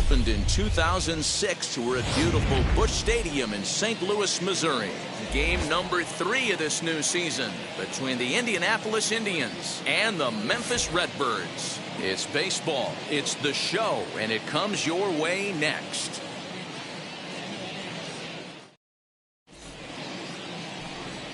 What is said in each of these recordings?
opened in 2006. We're at beautiful Busch Stadium in St. Louis, Missouri. Game number 3 of this new season between the Indianapolis Indians and the Memphis Redbirds. It's baseball, it's the show, and it comes your way next.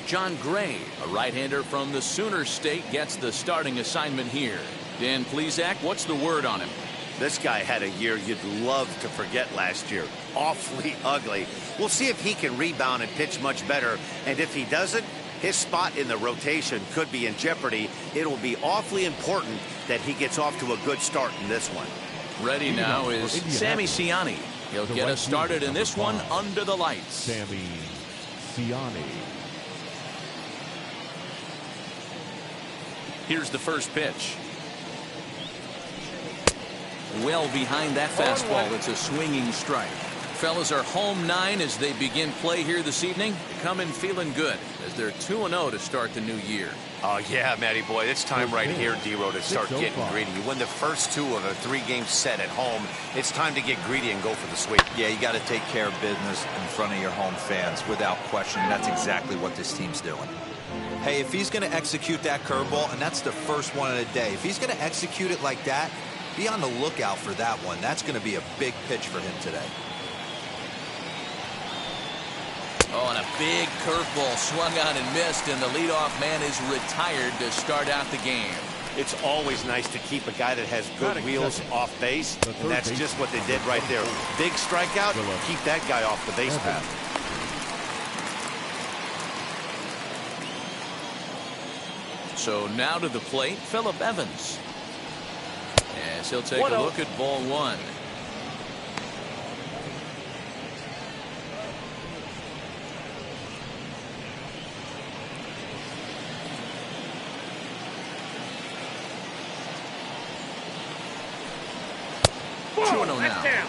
John Gray, a right-hander from the Sooner State, gets the starting assignment here. Dan Plesac, what's the word on him? This guy had a year you'd love to forget last year. Awfully ugly. We'll see if he can rebound and pitch much better. And if he doesn't, his spot in the rotation could be in jeopardy. It'll be awfully important that he gets off to a good start in this one. Ready now is Sammy Ciani. He'll get us started in this one under the lights. Sammy Ciani. Here's the first pitch. Well behind that fastball. It's a swinging strike. Fellas, are home 9 as they begin play here this evening. They come in feeling good as they're 2-0 to start the new year. Oh, yeah, Matty boy. It's time right here, D-Row, to start getting greedy. You win the first 2 of a 3-game set at home. It's time to get greedy and go for the sweep. Yeah, you got to take care of business in front of your home fans without question. That's exactly what this team's doing. Hey, if he's going to execute that curveball, and that's the first one of the day, if he's going to execute it like that, be on the lookout for that one. That's going to be a big pitch for him today. Oh, and a big curveball swung on and missed, and the leadoff man is retired to start out the game. It's always nice to keep a guy that has good wheels off base, and that's just what they did right there. Big strikeout, keep that guy off the base path. So now to the plate, Phillip Evans. As he'll take a look at ball 1. Now.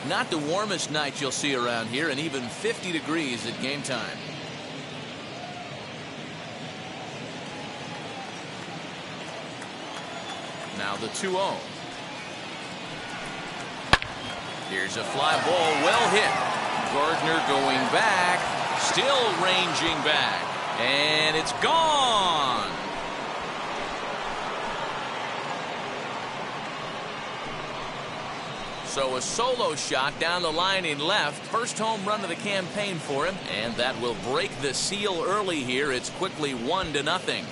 Not the warmest night you'll see around here, and even 50 degrees at game time. Now the 2-0. Here's a fly ball, well hit. Gardner going back, still ranging back, and it's gone. So a solo shot down the line in left. First home run of the campaign for him, and that will break the seal early here. It's quickly 1-0.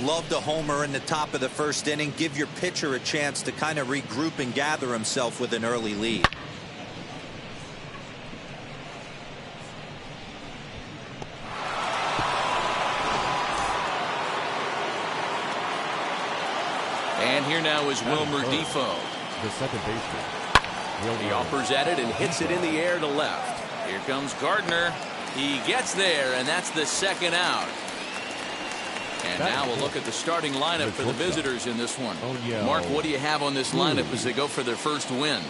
Love the homer in the top of the first inning. Give your pitcher a chance to kind of regroup and gather himself with an early lead. And here now is Wilmer Defoe. The second baseman. He offers at it and hits it in the air to left. Here comes Gardner. He gets there, and that's the second out. And now we'll look at the starting lineup for the visitors in this one. Mark, what do you have on this lineup as they go for their first win?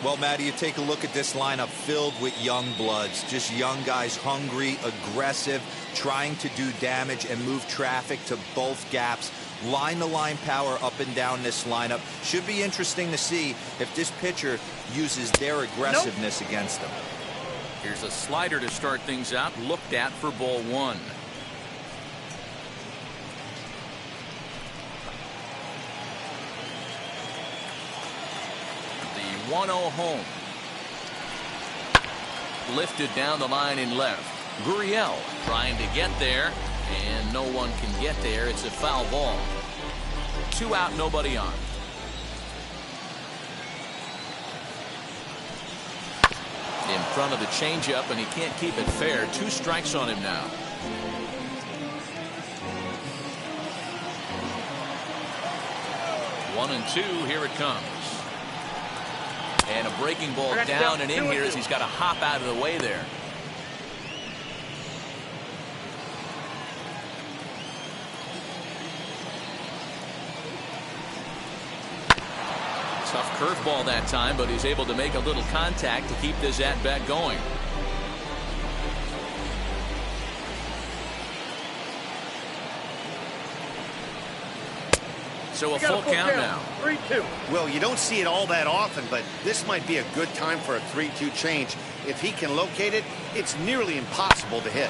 Well, Matty, you take a look at this lineup filled with young bloods, just young guys, hungry, aggressive, trying to do damage and move traffic to both gaps. Line-to-line power up and down this lineup. Should be interesting to see if this pitcher uses their aggressiveness against them. Here's a slider to start things out, looked at for ball 1. The 1-0 home. Lifted down the line in left. Gurriel trying to get there, and no one can get there. It's a foul ball. 2 out, nobody on. In front of the changeup, and he can't keep it fair. 2 strikes on him now. One and 2, here it comes. And a breaking ball down and in here as he's got to hop out of the way there. Tough curveball that time, but he's able to make a little contact to keep this at-bat going. So a full count now. 3-2. Well, you don't see it all that often, but this might be a good time for a 3-2 change. If he can locate it, it's nearly impossible to hit.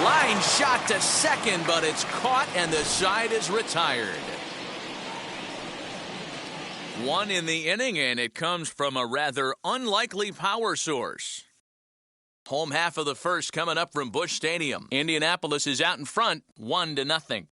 Line shot to second, but it's caught and the side is retired. One in the inning, and it comes from a rather unlikely power source. Home half of the first coming up from Busch Stadium. Indianapolis is out in front, 1-0.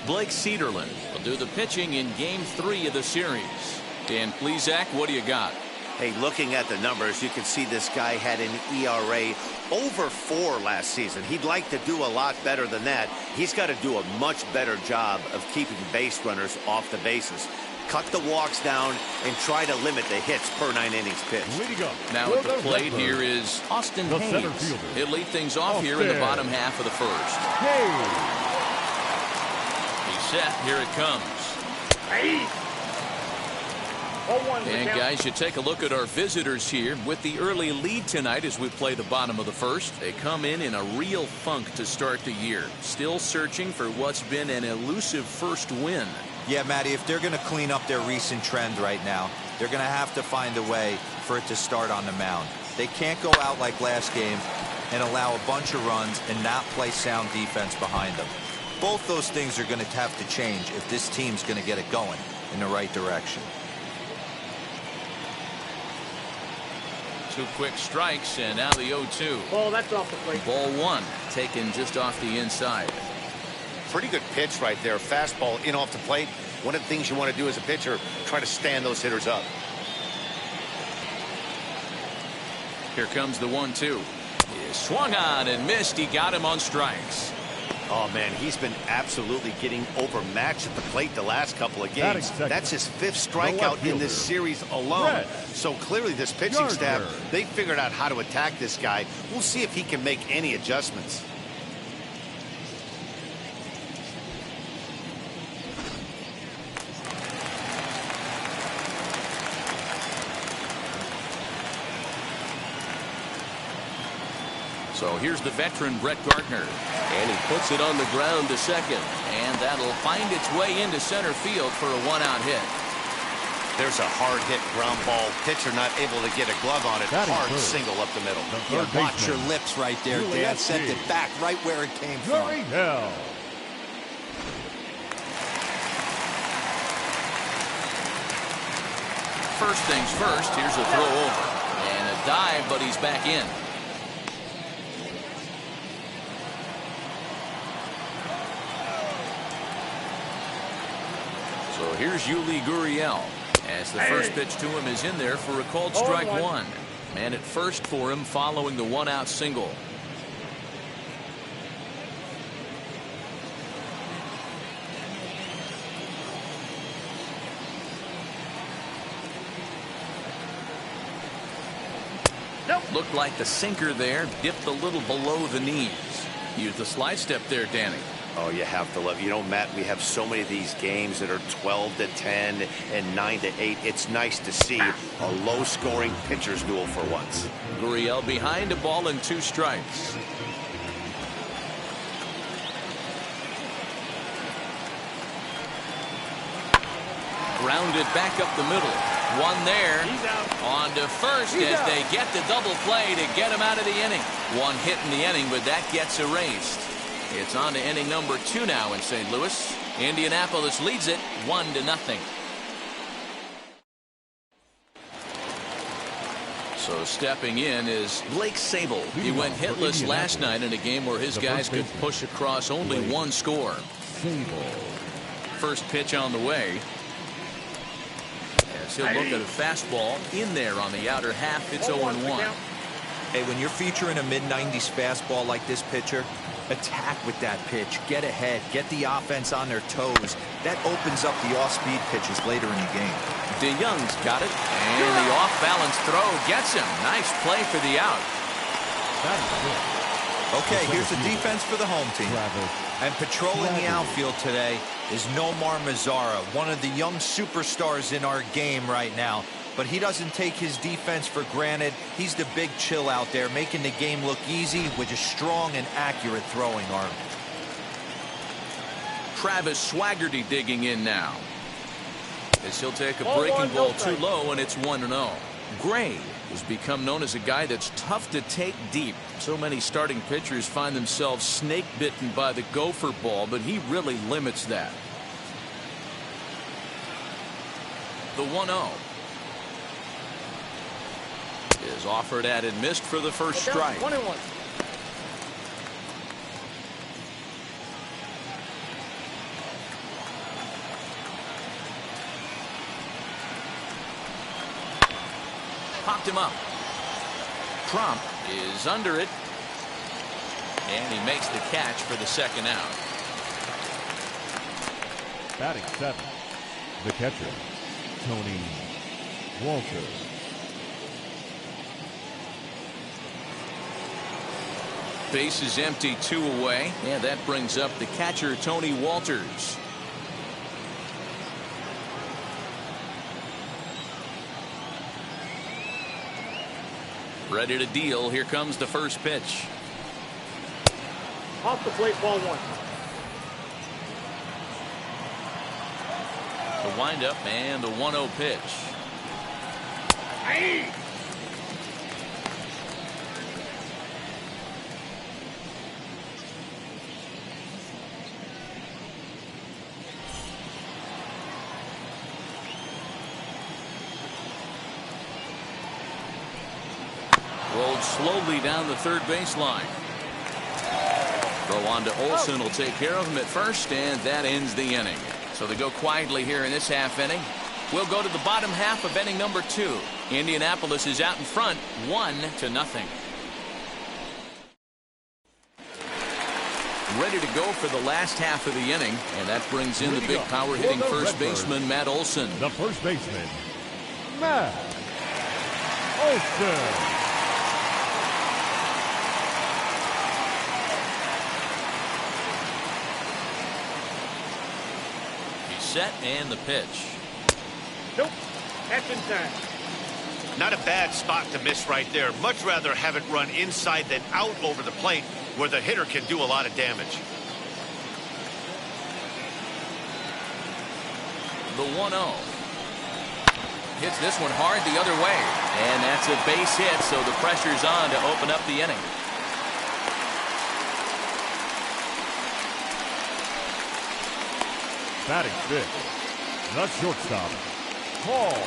Blake Cederland will do the pitching in Game 3 of the series. Dan Plesac, what do you got? Hey, looking at the numbers, you can see this guy had an ERA over 4 last season. He'd like to do a lot better than that. He's got to do a much better job of keeping base runners off the bases. Cut the walks down and try to limit the hits per 9 innings pitched. Way to go. Now at the plate here is Austin The center Hayes. fielder. He'll lead things off here in the bottom half of the first. Hey. He's set. Here it comes. Hey. 0-1. And guys, you take a look at our visitors here with the early lead tonight as we play the bottom of the first. They come in a real funk to start the year. Still searching for what's been an elusive first win. Yeah, Matty, if they're going to clean up their recent trend right now, they're going to have to find a way for it to start on the mound. They can't go out like last game and allow a bunch of runs and not play sound defense behind them. Both those things are going to have to change if this team's going to get it going in the right direction. 2 quick strikes, and now the 0-2. Oh, that's off the plate. Ball 1 taken just off the inside. Pretty good pitch right there. Fastball in off the plate. One of the things you want to do as a pitcher, try to stand those hitters up. Here comes the 1-2. He swung on and missed. He got him on strikes. Oh, man, he's been absolutely getting overmatched at the plate the last couple of games. That's his 5th strikeout in this series alone. So clearly this pitching staff, they figured out how to attack this guy. We'll see if he can make any adjustments. So here's the veteran Brett Gardner, and he puts it on the ground to second, and that'll find its way into center field for a 1-out hit. There's a hard hit ground ball. Pitcher not able to get a glove on it. Hard single up the middle. Yeah, watch your lips right there, Dan. Sent it back right where it came from. First things first, here's a throw over, and a dive, but he's back in. So here's Yuli Gurriel as the first pitch to him is in there for a called strike 1. Man at first for him following the 1-out single. Looked like the sinker there dipped a little below the knees. Use the slide step there, Danny. Oh, you have to love. You know, Matt, we have so many of these games that are 12-10 and 9-8. It's nice to see a low-scoring pitcher's duel for once. Gurriel behind a ball and 2 strikes. Grounded back up the middle. One there. On to first as they get the double play to get him out of the inning. 1 hit in the inning, but that gets erased. It's on to inning number 2 now in St. Louis. Indianapolis leads it 1-0. So stepping in is Blake Sabol. He went hitless last night in a game where his guys could push across only 1 score. First pitch on the way. As he'll look at a fastball in there on the outer half. It's 0-1. Hey, when you're featuring a mid-90s fastball like this pitcher, attack with that pitch, get ahead, get the offense on their toes. That opens up the off-speed pitches later in the game. DeYoung's got it, and the off-balance throw gets him. Nice play for the out. Okay, here's the defense for the home team. And patrolling the outfield today is Nomar Mazara, one of the young superstars in our game right now. But he doesn't take his defense for granted. He's the big chill out there, making the game look easy with a strong and accurate throwing arm. Travis Swaggerty digging in now. As he'll take a Ball breaking one, ball no too strike. low, and it's 1-0. Gray has become known as a guy that's tough to take deep. So many starting pitchers find themselves snake bitten by the gopher ball, but he really limits that. The 1-0 is offered at and missed for the first strike. 1-1. Popped him up. Trump is under it, and he makes the catch for the second out. Batting seventh, the catcher, Tony Walter. Base is empty, 2 away, and that brings up the catcher, Tony Walters. Ready to deal. Here comes the first pitch. Off the plate, ball 1. The windup and the 1-0 pitch. Hey! Rolled slowly down the third baseline. Throw on to Olson will take care of him at first, and that ends the inning. So they go quietly here in this half inning. We'll go to the bottom half of inning number 2. Indianapolis is out in front, 1-0. Ready to go for the last half of the inning, and that brings in the big power hitting first baseman Matt Olson. The first baseman, Matt Olson. Set and the pitch. Nope. That's in time. Not a bad spot to miss right there. Much rather have it run inside than out over the plate where the hitter can do a lot of damage. The 1-0. Hits this one hard the other way. And that's a base hit, so the pressure's on to open up the inning. Batting fifth, the shortstop, Paul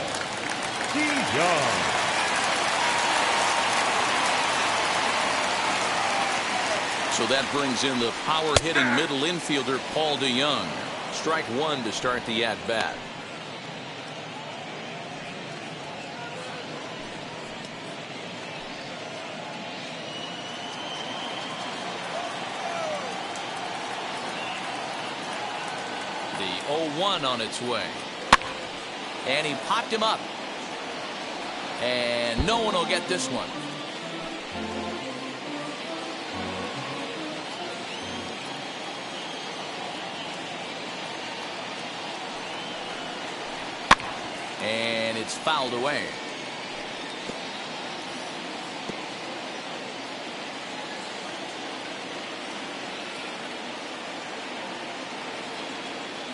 DeYoung. So that brings in the power-hitting middle infielder Paul DeYoung. Strike 1 to start the at-bat. The 0-1 on its way. And he popped him up. And no one will get this one. And it's fouled away.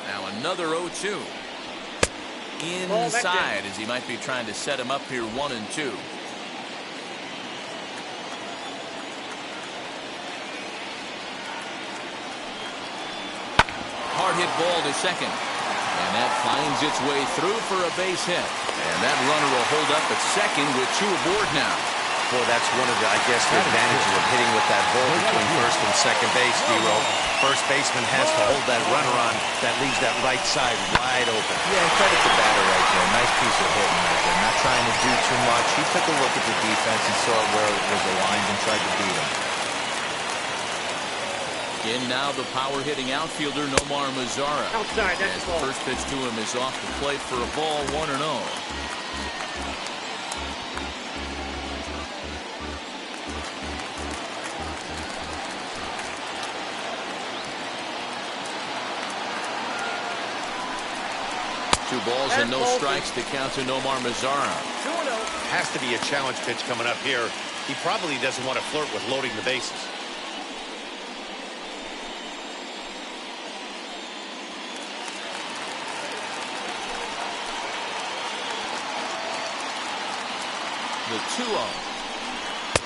Now another 0-2. Inside, as he might be trying to set him up here 1-2. Hard hit ball to second. And that finds its way through for a base hit. And that runner will hold up at second with 2 aboard now. Boy, that's one of the, I guess, the advantages of hitting with that ball between first and second base, D-Row. First baseman has to hold that runner on. That leaves that right side wide open. Yeah, and credit the batter right there. Nice piece of hitting right there. Not trying to do too much. He took a look at the defense and saw where it was aligned and tried to beat him. In now the power-hitting outfielder Nomar Mazara. Outside, that's As the the ball. first pitch to him is off the plate for a ball, 1-0. Two balls and no strikes to count to Nomar Mazara. 2-0. Has to be a challenge pitch coming up here. He probably doesn't want to flirt with loading the bases. the 2-0.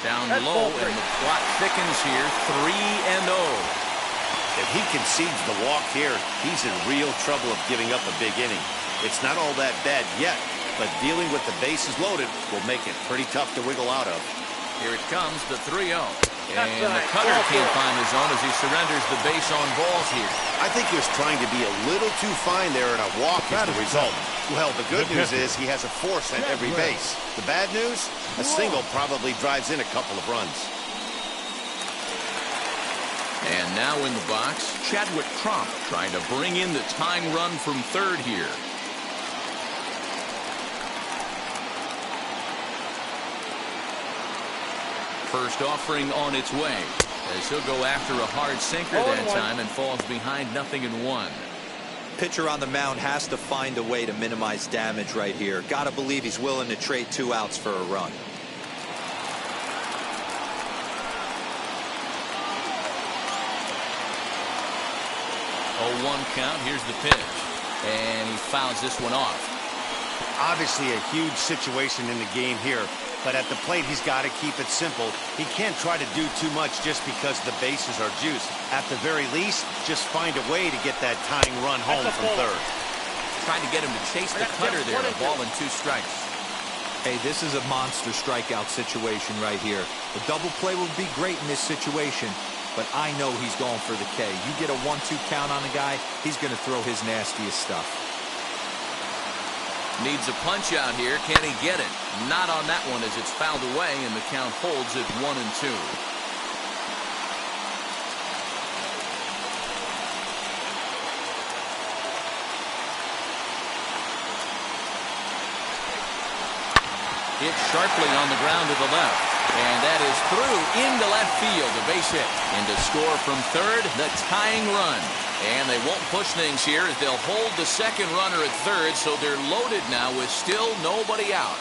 Down low, and the clock thickens here. 3-0. If he concedes the walk here, he's in real trouble of giving up a big inning. It's not all that bad yet, but dealing with the bases loaded will make it pretty tough to wiggle out of. Here it comes, the 3-0. And the cutter can't find the zone as he surrenders the base on balls here. I think he was trying to be a little too fine there, and a walk is the result. Well, the good news is he has a force at every base. The bad news? A single probably drives in a couple of runs. And now in the box, Chadwick Tromp trying to bring in the tying run from third here. First offering on its way, as he'll go after a hard sinker that time and falls behind 0-1. Pitcher on the mound has to find a way to minimize damage right here. Gotta believe he's willing to trade 2 outs for a run. 0-1 count. Here's the pitch, and he fouls this one off. Obviously a huge situation in the game here, but at the plate he's got to keep it simple. He can't try to do too much just because the bases are juiced. At the very least, just find a way to get that tying run home from third. Trying to get him to chase the cutter there. A ball and 2 strikes. Hey, this is a monster strikeout situation right here. A double play would be great in this situation, but I know he's going for the K. You get a 1-2 count on a guy, he's going to throw his nastiest stuff. Needs a punch out here. Can he get it? Not on that one as it's fouled away, and the count holds at 1-2. Hit sharply on the ground to the left, and that is through into left field. A base hit, and to score from third, the tying run. And they won't push things here as they'll hold the second runner at third, so they're loaded now with still nobody out.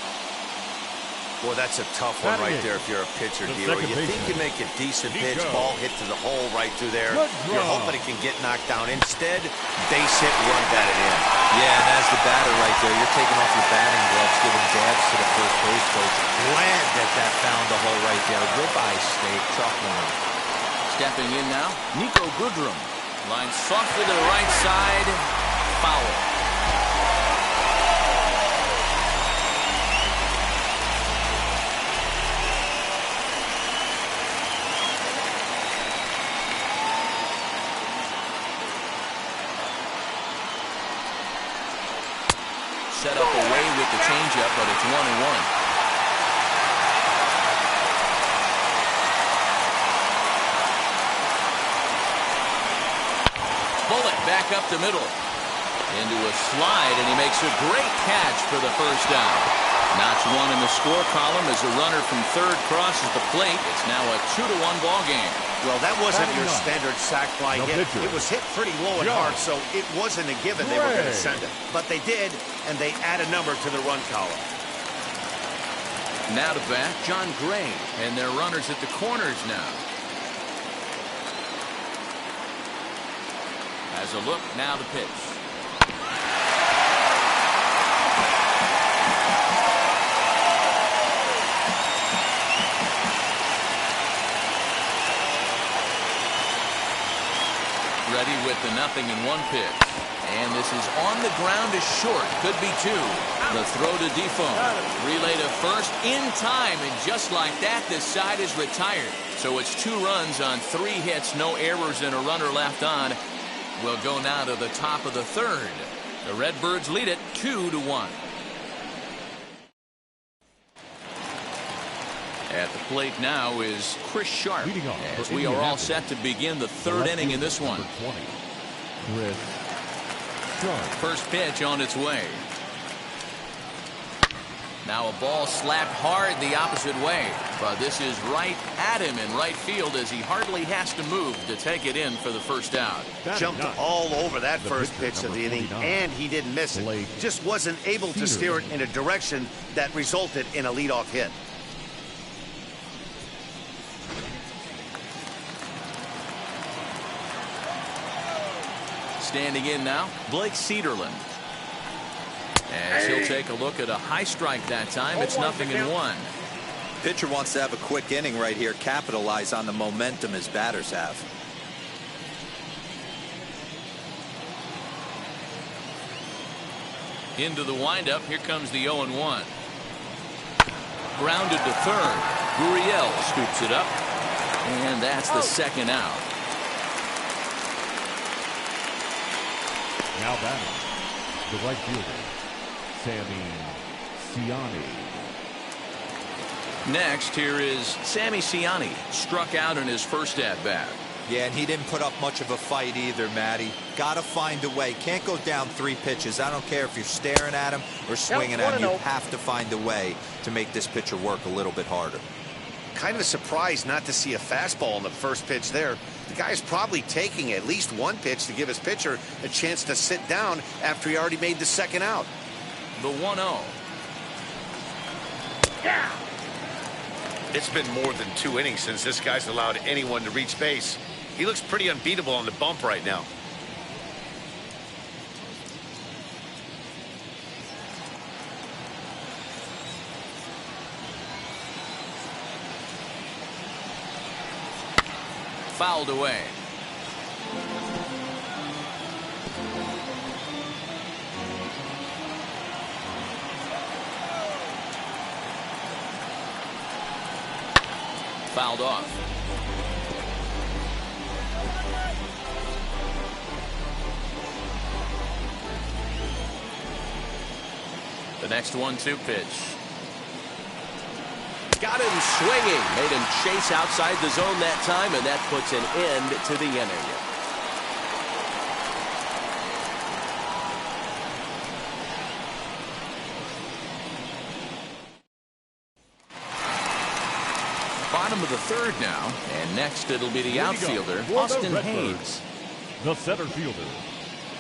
Boy, that's a tough one right there if you're a pitcher, Dero. You think you make a decent pitch, ball hit to the hole right through there. You're hoping it can get knocked down. Instead, base hit, run batted in. Yeah, and as the batter right there, you're taking off your batting gloves, giving dabs to the first base coach. Glad that found the hole right there. Ribeye steak, chalk one. Stepping in now, Nico Goodrum. Line softly to the right side. Foul. Set up away with the changeup, but it's 1-1. Bullet back up the middle. Into a slide, and he makes a great catch for the first down. Notch 1 in the score column as a runner from third crosses the plate. It's now a 2-1 ball game. Well, that wasn't your standard sac fly hit. It was hit pretty low and hard, so it wasn't a given they were going to send it. But they did, and they add a number to the run column. Now to bat, John Gray, and their runners at the corners now. As a look, now the pitch. Ready with the 0-1 pitch. And this is on the ground is short. Could be 2. The throw to Defoe. Relay to first in time. And just like that, this side is retired. So it's 2 runs on 3 hits. No errors and a runner left on. We'll go now to the top of the third. The Redbirds lead it 2-1. At the plate now is Chris Sharp, as we are all set to begin the third inning in this one. First pitch on its way. Now a ball slapped hard the opposite way, but this is right at him in right field as he hardly has to move to take it in for the first out. Jumped all over that first pitch of the inning, and he didn't miss it. Just wasn't able to steer it in a direction that resulted in a leadoff hit. Standing in now, Blake Cederland. As he'll take a look at a high strike that time, it's 0-1. pitcher wants to have a quick inning right here, capitalize on the momentum his batters have. Into the windup. Here comes the 0-1. Grounded to third. Gurriel scoops it up. And that's the second out. Now batting, the right fielder, Sammy Siani. Next, here is Sammy Siani. Struck out in his first at-bat. Yeah, and he didn't put up much of a fight either, Matty. Got to find a way. Can't go down 3 pitches. I don't care if you're staring at him or swinging at him. You have to find a way to make this pitcher work a little bit harder. Kind of a surprise not to see a fastball on the first pitch there. The guy's probably taking at least one pitch to give his pitcher a chance to sit down after he already made the second out. The 1-0. Yeah. It's been more than 2 innings since this guy's allowed anyone to reach base. He looks pretty unbeatable on the bump right now. Fouled away. Fouled off. The next 1-2 pitch. Got him swinging. Made him chase outside the zone that time, and that puts an end to the inning. Bottom of the third now, and next it'll be the outfielder, Austin Hayes. The center fielder,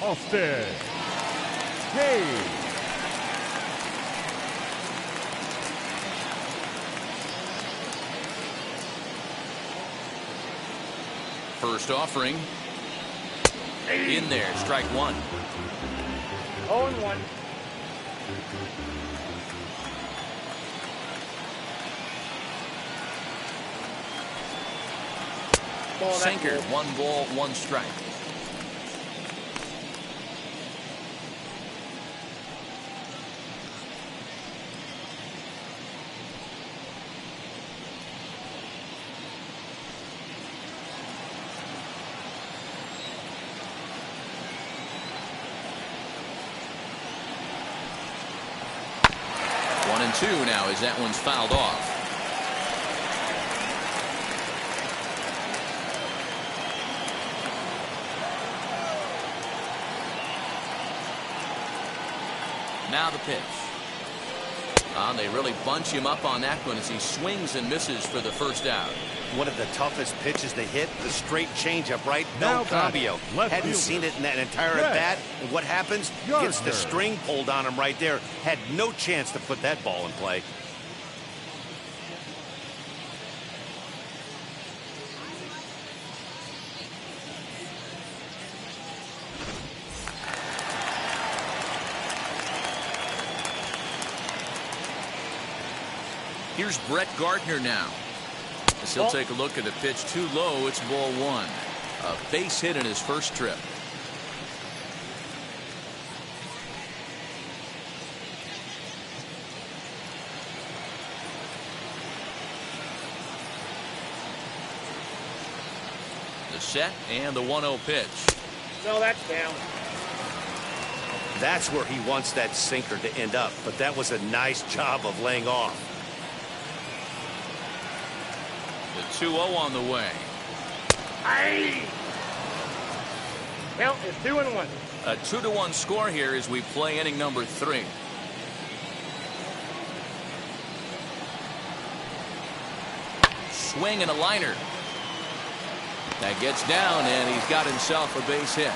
Austin Hayes. First offering. In there, strike 1. 0-1. Sinker, 1 ball, 1 strike. One and 2 now as that one's fouled off. Now the pitch. They really bunch him up on that one as he swings and misses for the first out. One of the toughest pitches to hit, the straight changeup, right? Now No cambio. left Hadn't fielder. seen it in that entire Yes. at bat. And what happens? Gets the Gardner. string pulled on him right there. Had no chance to put that ball in play. Here's Brett Gardner now. As he'll take a look at the pitch too low. It's ball 1. A base hit in his first trip. The set and the 1-0 pitch. No, that's down. That's where he wants that sinker to end up. But that was a nice job of laying off. The 2-0 on the way. Aye. Count is 2-1. A 2-1 score here as we play inning number 3. Swing and a liner. That gets down, and he's got himself a base hit.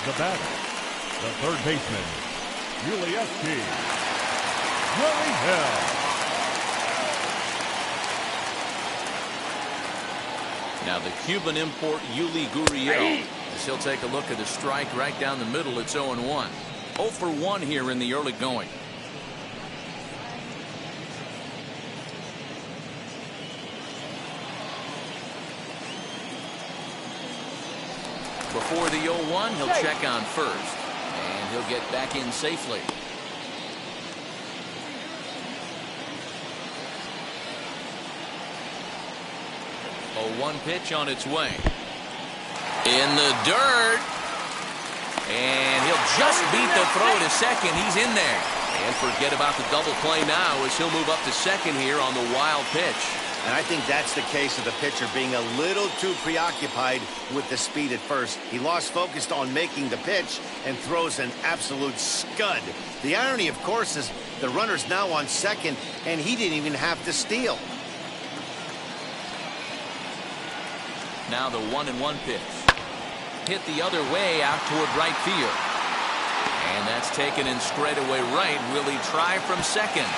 The batter, the third baseman, Yuli Hill. Now the Cuban import Yuli Gurriel, as he'll take a look at a strike right down the middle. It's 0-1. 0 for 1 here in the early going. Before the 0-1, he'll check on first, and he'll get back in safely. 0-1 pitch on its way. In the dirt. And he'll just beat the throw to second. He's in there. And forget about the double play now as he'll move up to second here on the wild pitch. And I think that's the case of the pitcher being a little too preoccupied with the speed at first. He lost focus on making the pitch and throws an absolute scud. The irony, of course, is the runner's now on second, and he didn't even have to steal. Now the 1-1 pitch. Hit the other way out toward right field. And that's taken in straightaway right. Will he try from second?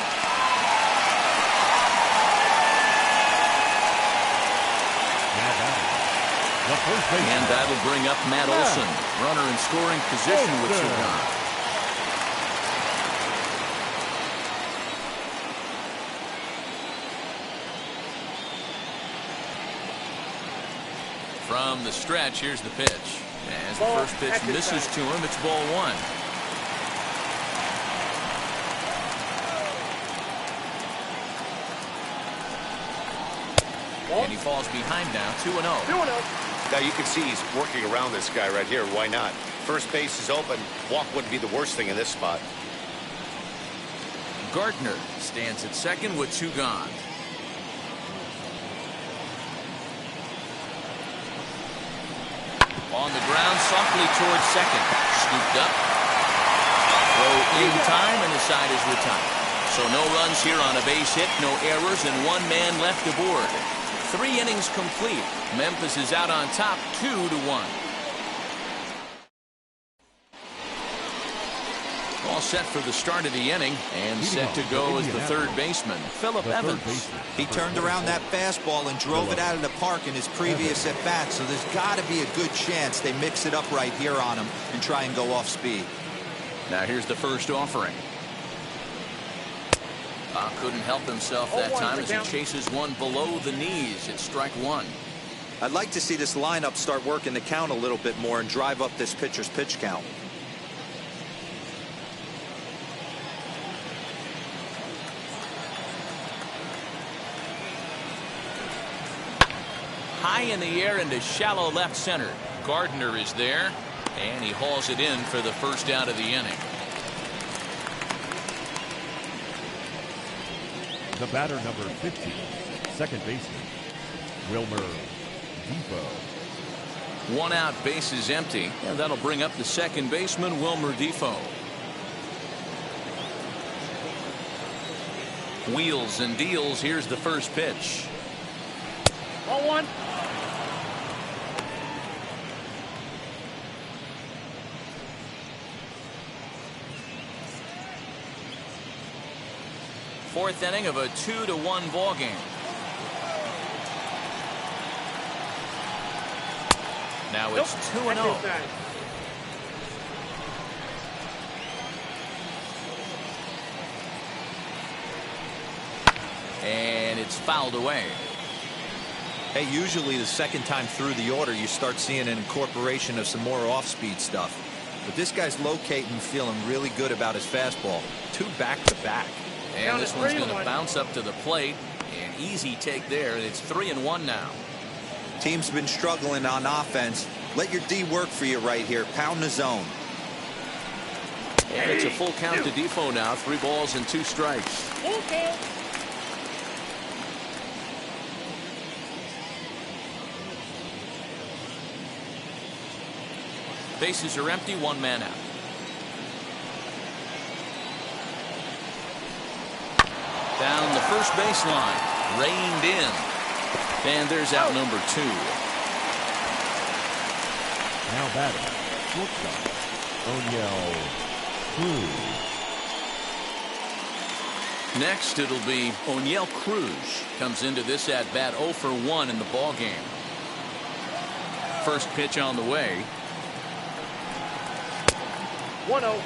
And that'll bring up Matt Olson. Runner in scoring position with 2 runs. From the stretch, here's the pitch. As the first pitch misses to him, it's ball 1. And he falls behind now, 2-0. 2-0. Now you can see he's working around this guy right here. Why not? First base is open. Walk wouldn't be the worst thing in this spot. Gardner stands at second with 2 gone. On the ground, softly towards second. Scooped up. Throw in time, and the side is retired. So no runs here on a base hit, no errors, and 1 man left aboard. 3 innings complete. Memphis is out on top, 2-1. All set for the start of the inning, and set to go as the third baseman, Phillip Evans. He turned around that fastball and drove it out of the park in his previous at-bat, so there's got to be a good chance they mix it up right here on him and try and go off speed. Now here's the first offering. Couldn't help himself that time as he chases one below the knees. It's strike 1. I'd like to see this lineup start working the count a little bit more and drive up this pitcher's pitch count. High in the air into shallow left center. Gardner is there, and he hauls it in for the first out of the inning. The batter, number 50, second baseman, Wilmer Defoe. 1 out, base is empty, and that'll bring up the second baseman, Wilmer Defoe. Wheels and deals. Here's the first pitch. 1-1. Fourth inning of a 2-1 ball game. Now it's 2-0. And it's fouled away. Hey, usually the second time through the order you start seeing an incorporation of some more off-speed stuff. But this guy's locating and feeling really good about his fastball. 2 back-to-back. And this one's going to bounce up to the plate. An easy take there. It's 3-1 now. Team's been struggling on offense. Let your D work for you right here. Pound the zone. And it's a full count to Defoe now. 3 balls and 2 strikes. Okay. Bases are empty. 1 man out. Down the first baseline. Reined in. And there's out number 2. Now batting, shortstop, Oniel Cruz. Next, it'll be Oniel Cruz. Comes into this at bat 0 for 1 in the ball game. First pitch on the way. 1-0.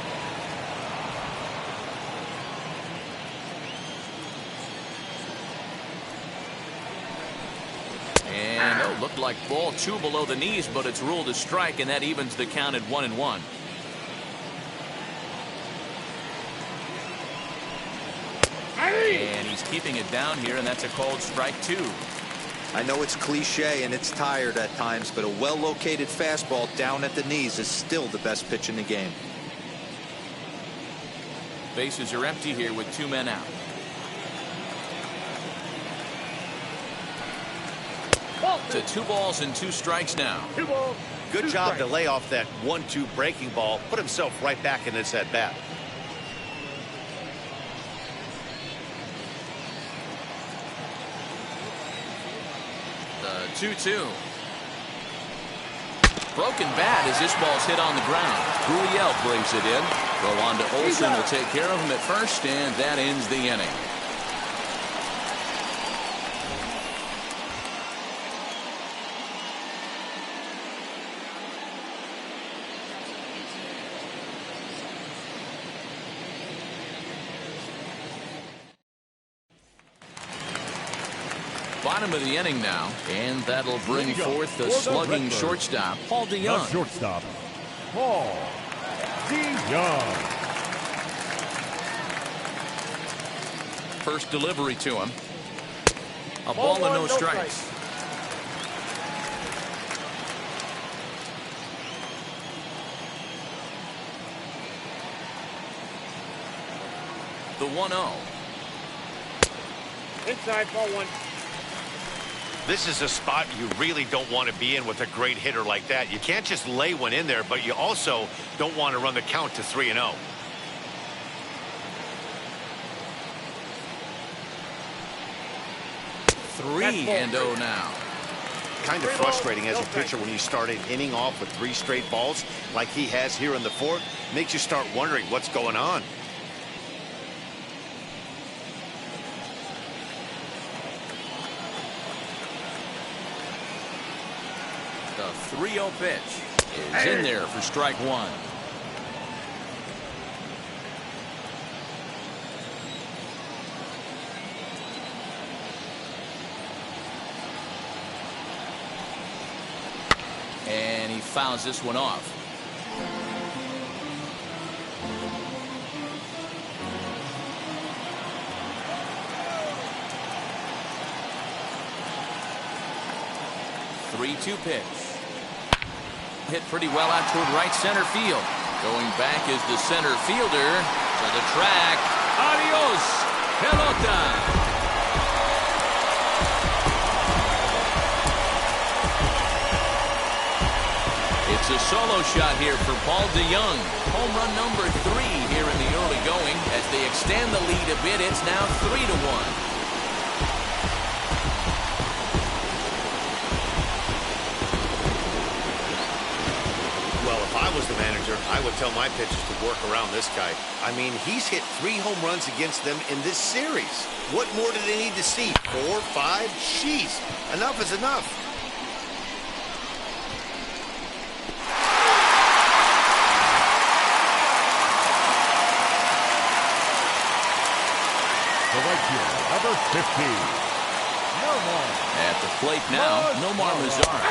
And Looked like ball 2 below the knees, but it's ruled a strike, and that evens the count at 1-1. And he's keeping it down here, and that's a called strike 2. I know it's cliche and it's tired at times, but a well-located fastball down at the knees is still the best pitch in the game. Bases are empty here with 2 men out. To 2 balls and 2 strikes now. 2 balls. Good job to lay off that 1-2 breaking ball. Put himself right back in this at bat. The 2-2. Broken bat as this ball's hit on the ground. Gurriel brings it in. Throw on to Olson will take care of him at first, and that ends the inning. Bottom of the inning now, and that'll bring forth the slugging shortstop, Paul DeYoung. The shortstop, Paul DeYoung. First delivery to him. A ball and no strikes. The 1-0. Inside, ball 1. This is a spot you really don't want to be in with a great hitter like that. You can't just lay one in there, but you also don't want to run the count to 3-0. Three and 0 now. Kind of frustrating as a pitcher when you start an inning off with 3 straight balls like he has here in the 4th. Makes you start wondering what's going on. The 3-0 pitch is in there for strike 1. And he fouls this one off. Three-two pitch. Hit pretty well out toward right center field. Going back is the center fielder to the track. Adios, pelota. It's a solo shot here for Paul DeYoung. Home run number 3 here in the early going. As they extend the lead a bit, it's now 3-1. I was the manager, I would tell my pitchers to work around this guy. I mean, he's hit 3 home runs against them in this series. What more do they need to see? 4, 5? Jeez, enough is enough. The right fielder, number 15. At the plate now, Nomar Mazar,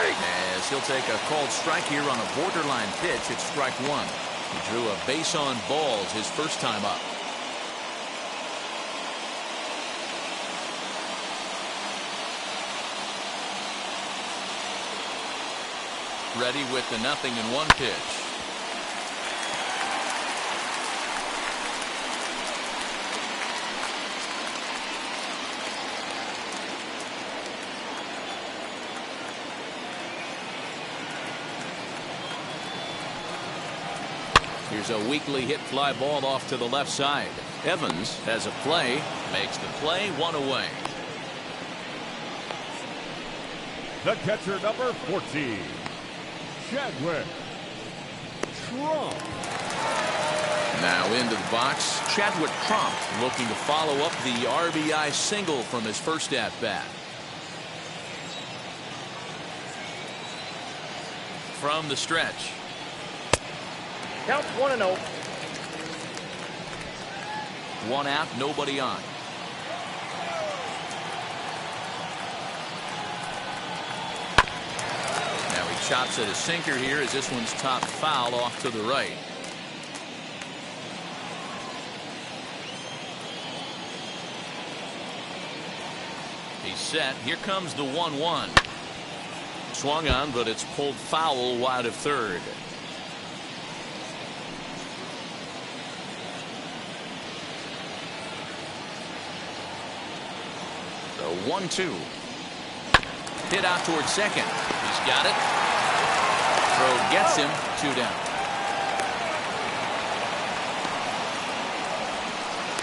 as he'll take a called strike here on a borderline pitch at strike 1. He drew a base on balls his first time up. Ready with the 0-1 pitch. Here's a weakly hit fly ball off to the left side. Evans has a play, makes the play, 1 away. The catcher, number 14, Chadwick Trump. Now into the box, Chadwick Trump looking to follow up the RBI single from his first at bat. From the stretch. Count 1-0. 1 out, nobody on. Chops at a sinker here as this one's top foul off to the right. He's set. Here comes the 1-1. Swung on, but it's pulled foul wide of third. The 1-2. Hit out towards second. He's got it. Throw gets him. 2 down.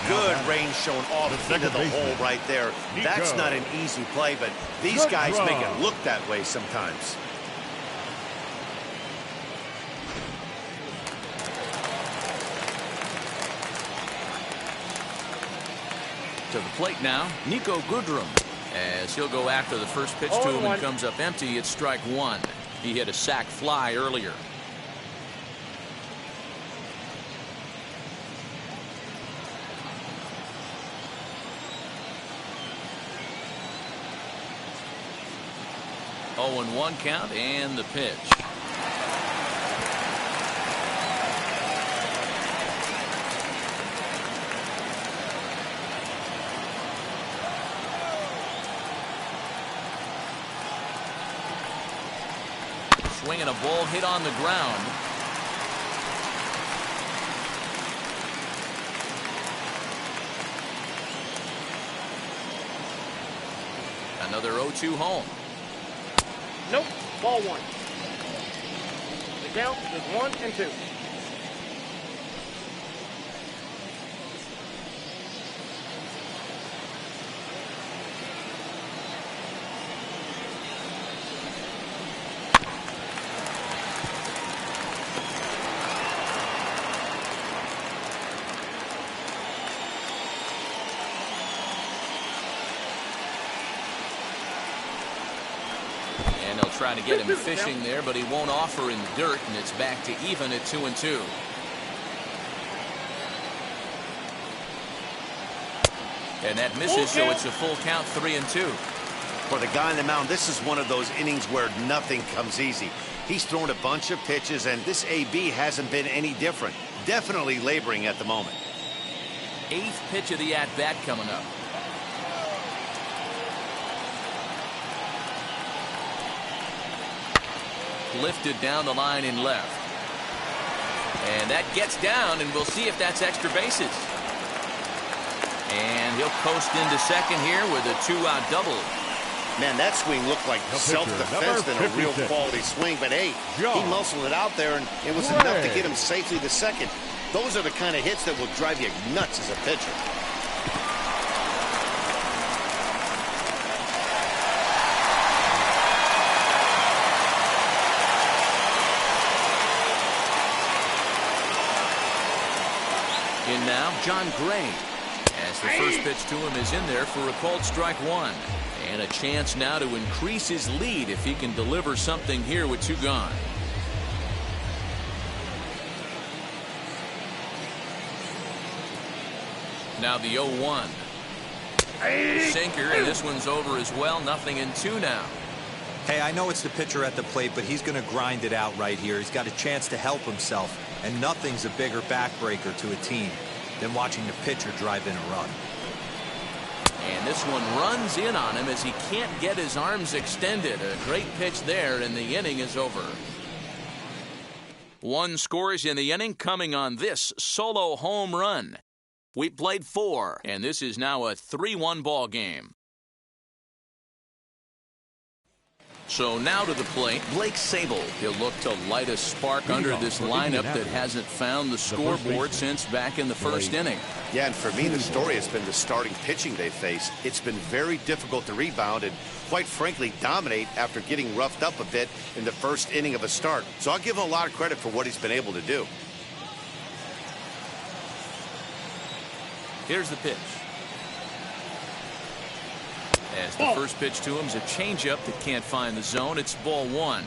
Good range shown off into the hole right there. That's not an easy play, but these guys make it look that way sometimes. To the plate now, Nico Goodrum, as he'll go after the first pitch to him and comes up empty. It's strike one. He hit a sac fly earlier. Oh, and 1 count and the pitch. Swinging a ball hit on the ground. Another 0-2 home. Nope. Ball 1. The count is 1-2. And they'll try to get him fishing there, but he won't offer in the dirt, and it's back to even at 2-2. And that misses, so it's a full count, 3-2. For the guy on the mound, this is one of those innings where nothing comes easy. He's thrown a bunch of pitches, and this AB hasn't been any different. Definitely laboring at the moment. 8th pitch of the at-bat coming up. Lifted down the line in left. And that gets down, and we'll see if that's extra bases. And he'll coast into second here with a 2-out double. Man, that swing looked like self-defense than a real quality swing. But hey, he muscled it out there, and it was enough to get him safely to second. Those are the kind of hits that will drive you nuts as a pitcher. In now, John Gray, as the first pitch to him is in there for a called strike one. And a chance now to increase his lead if he can deliver something here with 2 gone. Now the 0-1. Sinker, and this one's over as well. 0-2 now. Hey, I know it's the pitcher at the plate, but he's going to grind it out right here. He's got a chance to help himself, and nothing's a bigger backbreaker to a team than watching the pitcher drive in a run. And this one runs in on him as he can't get his arms extended. A great pitch there, and the inning is over. 1 scores in the inning coming on this solo home run. We played 4, and this is now a 3-1 ball game. So now to the plate, Blake Sable. He'll look to light a spark under this lineup that hasn't found the scoreboard since back in the first inning. Yeah, and for me, the story has been the starting pitching they face. It's been very difficult to rebound and, quite frankly, dominate after getting roughed up a bit in the first inning of a start. So I'll give him a lot of credit for what he's been able to do. Here's the pitch. As the first pitch to him is a changeup that can't find the zone. It's ball 1.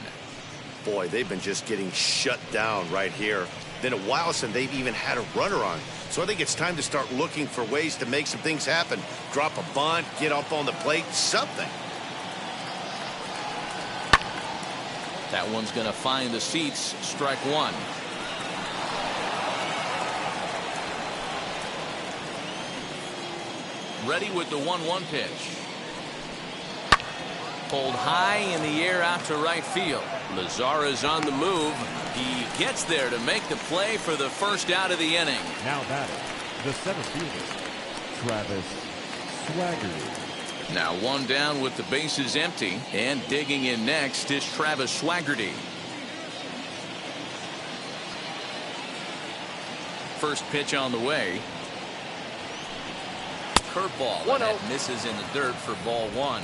Boy, they've been just getting shut down right here. Been a while since they've even had a runner on. So I think it's time to start looking for ways to make some things happen. Drop a bunt, get up on the plate, something. That one's going to find the seats. Strike one. Ready with the 1-1 pitch. Pulled high in the air out to right field. Lazara's on the move. He gets there to make the play for the first out of the inning. Now batting, the center fielder, Travis Swaggerty. Now one down with the bases empty, and digging in next is Travis Swaggerty. First pitch on the way. Curveball, and that misses in the dirt for ball one.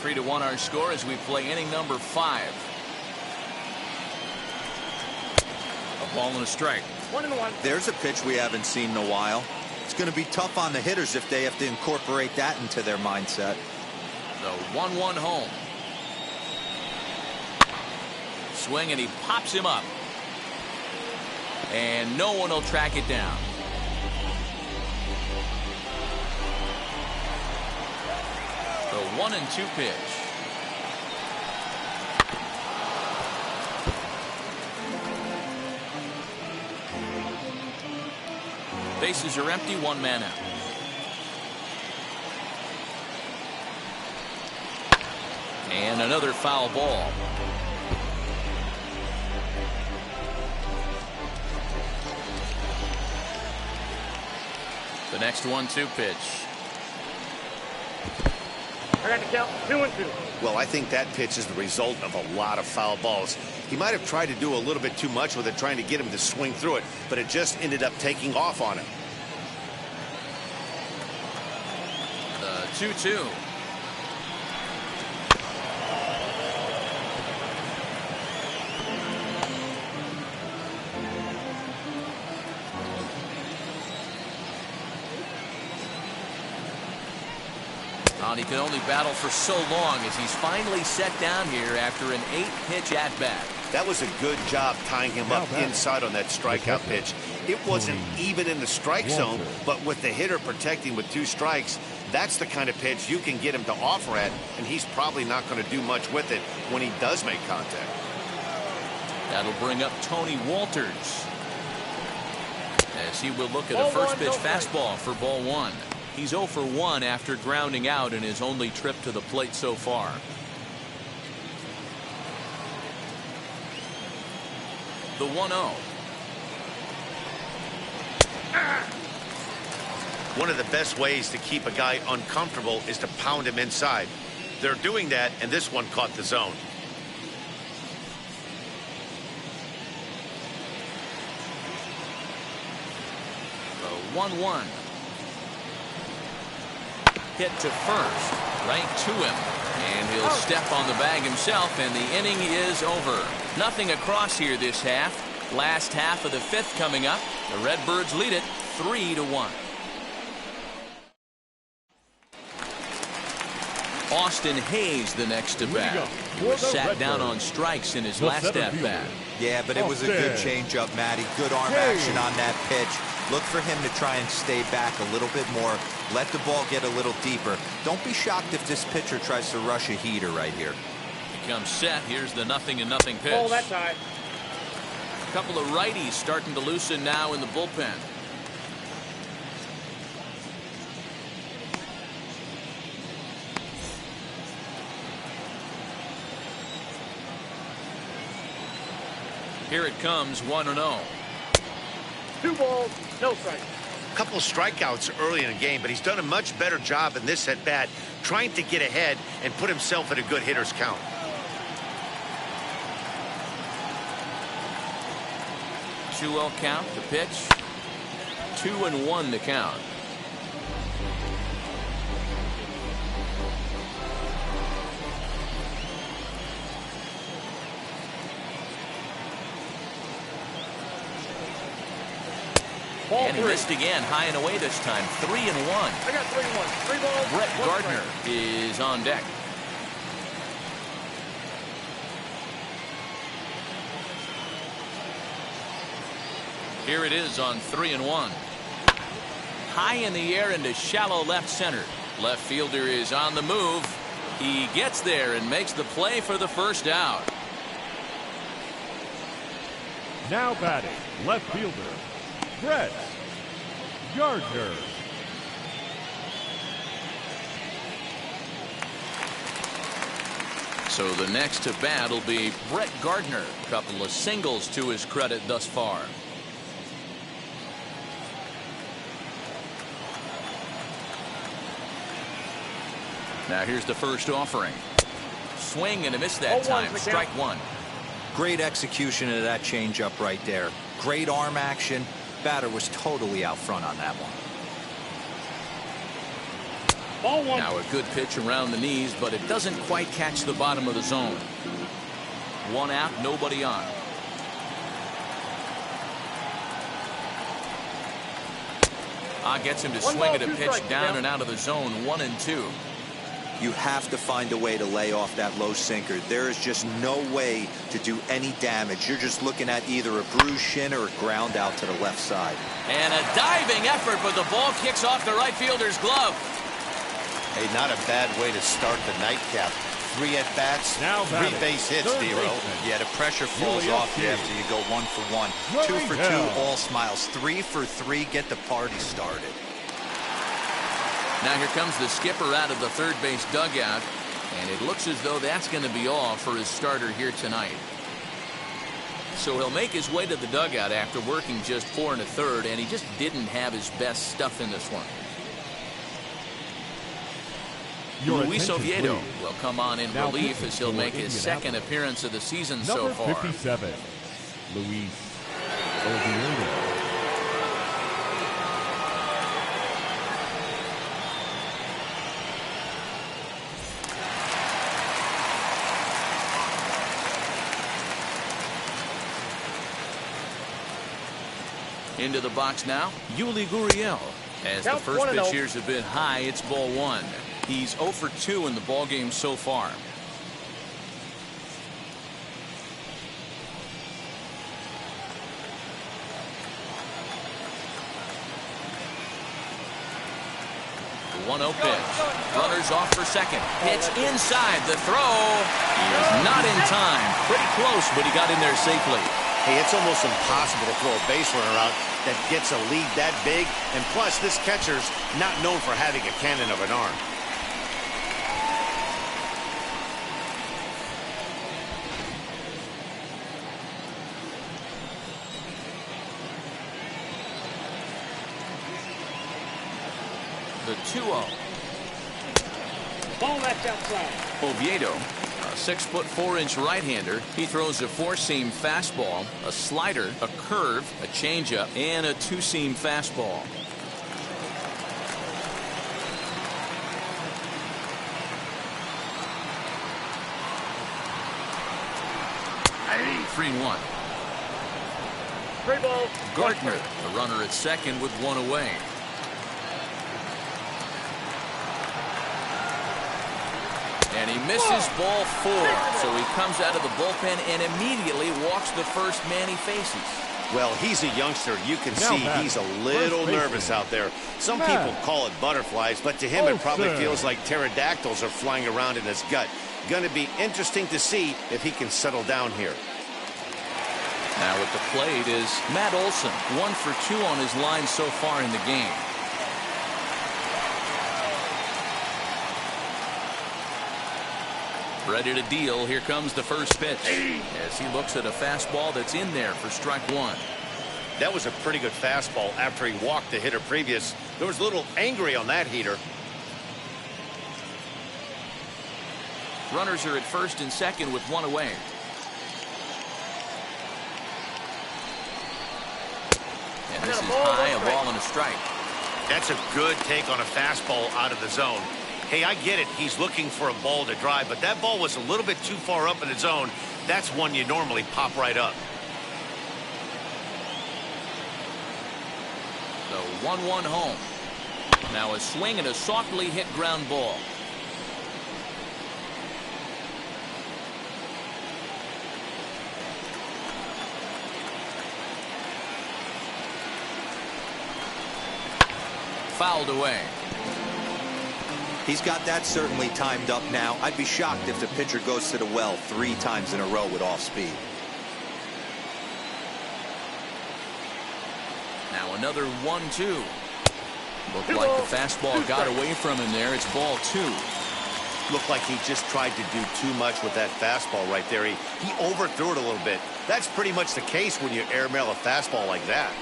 3-1 our score as we play inning number 5. A ball and a strike. 1-1. There's a pitch we haven't seen in a while. It's going to be tough on the hitters if they have to incorporate that into their mindset. The 1-1 home. Swing, and he pops him up. And no one will track it down. The 1-2 pitch. Bases are empty, one man out. And another foul ball. The next 1-2 pitch. I got to count 2-2. Well, I think that pitch is the result of a lot of foul balls. He might have tried to do a little bit too much with it, trying to get him to swing through it, but it just ended up taking off on him. The 2-2. He can only battle for so long as he's finally set down here after an 8-pitch at-bat. That was a good job tying him up inside on that strikeout pitch. It wasn't even in the strike zone, but with the hitter protecting with 2 strikes, that's the kind of pitch you can get him to offer at, and he's probably not going to do much with it when he does make contact. That'll bring up Tony Walters, as he will look at a first pitch fastball for ball one. He's 0 for 1 after grounding out in his only trip to the plate so far. The 1-0. One of the best ways to keep a guy uncomfortable is to pound him inside. They're doing that, and this one caught the zone. The 1-1. Hit to first, right to him, and he'll step on the bag himself, and the inning is over. Nothing across here this half. Last half of the 5th coming up. The Redbirds lead it 3-1. Austin Hayes the next to bat. He was sat down on strikes in his last at bat. Yeah, but it was a good changeup, Matty. Good arm action on that pitch. Look for him to try and stay back a little bit more. Let the ball get a little deeper. Don't be shocked if this pitcher tries to rush a heater right here. He comes set. Here's the 0-0 pitch. Ball that time. A couple of righties starting to loosen now in the bullpen. Here it comes, 1-0. 2 balls, no strikes. A couple of strikeouts early in the game, but he's done a much better job in this at bat, trying to get ahead and put himself at a good hitter's count. Two-0 count, the pitch. 2-1 the count. And he missed again, high and away this time. 3-1. I got 3-1. 3 balls. Brett 1 Gardner strike. is on deck. Here it is on 3-1. High in the air into shallow left center. Left fielder is on the move. He gets there and makes the play for the first out. Now batting, left fielder, Gardner. So the next to bat will be Gardner. A couple of singles to his credit thus far. Now here's the first offering. Swing and a miss that time. Strike one. Great execution of that changeup right there. Great arm action. Batter was totally out front on that one. Ball one. Now a good pitch around the knees, but it doesn't quite catch the bottom of the zone. One out, nobody on. Gets him to swing at a pitch down and out of the zone. 1-2. You have to find a way to lay off that low sinker. There is just no way to do any damage. You're just looking at either a bruised shin or a ground out to the left side. And a diving effort, but the ball kicks off the right fielder's glove. Hey, not a bad way to start the nightcap. 3 at-bats, 3 base hits, D-Row. Yeah, the pressure falls off you after you go 1 for 1. 2 for 2, all smiles. 3 for 3, get the party started. Now here comes the skipper out of the third base dugout, and it looks as though that's going to be all for his starter here tonight. So he'll make his way to the dugout after working just 4 1/3, and he just didn't have his best stuff in this one. Luis Oviedo will come on in relief as he'll make his second appearance of the season so far. Number 57, Luis Oviedo. Into the box now, Yuli Gurriel. As the first pitch here's have been high, it's ball 1. He's 0 for 2 in the ball game so far. The 1-0 pitch. Runners off for second. Pitch inside. The throw is not in time. Pretty close, but he got in there safely. Hey, it's almost impossible to throw a base runner out that gets a lead that big. And plus, this catcher's not known for having a cannon of an arm. The 2-0. Ball that's outside. Oviedo, a 6'4" right-hander. He throws a 4-seam fastball, a slider, a curve, a changeup, and a 2-seam fastball. Hey, 3-1. 3 balls. Gardner, the runner at second with 1 away. And he misses ball 4, so he comes out of the bullpen and immediately walks the first man he faces. Well, he's a youngster. You can see he's a little nervous out there. Some people call it butterflies, but to him it probably feels like pterodactyls are flying around in his gut. Going to be interesting to see if he can settle down here. Now at the plate is Matt Olson, 1 for 2 on his line so far in the game. Ready to deal. Here comes the first pitch as he looks at a fastball that's in there for strike 1. That was a pretty good fastball after he walked the hitter previous. There was a little angry on that heater. Runners are at first and second with 1 away. And this is high, a ball and a strike. That's a good take on a fastball out of the zone. Hey, I get it. He's looking for a ball to drive, but that ball was a little bit too far up in the zone. That's one you normally pop right up. The 1-1 home. Now a swing and a softly hit ground ball. Fouled away. He's got that certainly timed up now. I'd be shocked if the pitcher goes to the well 3 times in a row with off speed. another 1-2. Looked like the fastball got away from him there. It's ball 2. Looked like he just tried to do too much with that fastball right there. He overthrew it a little bit. That's pretty much the case when you airmail a fastball like that.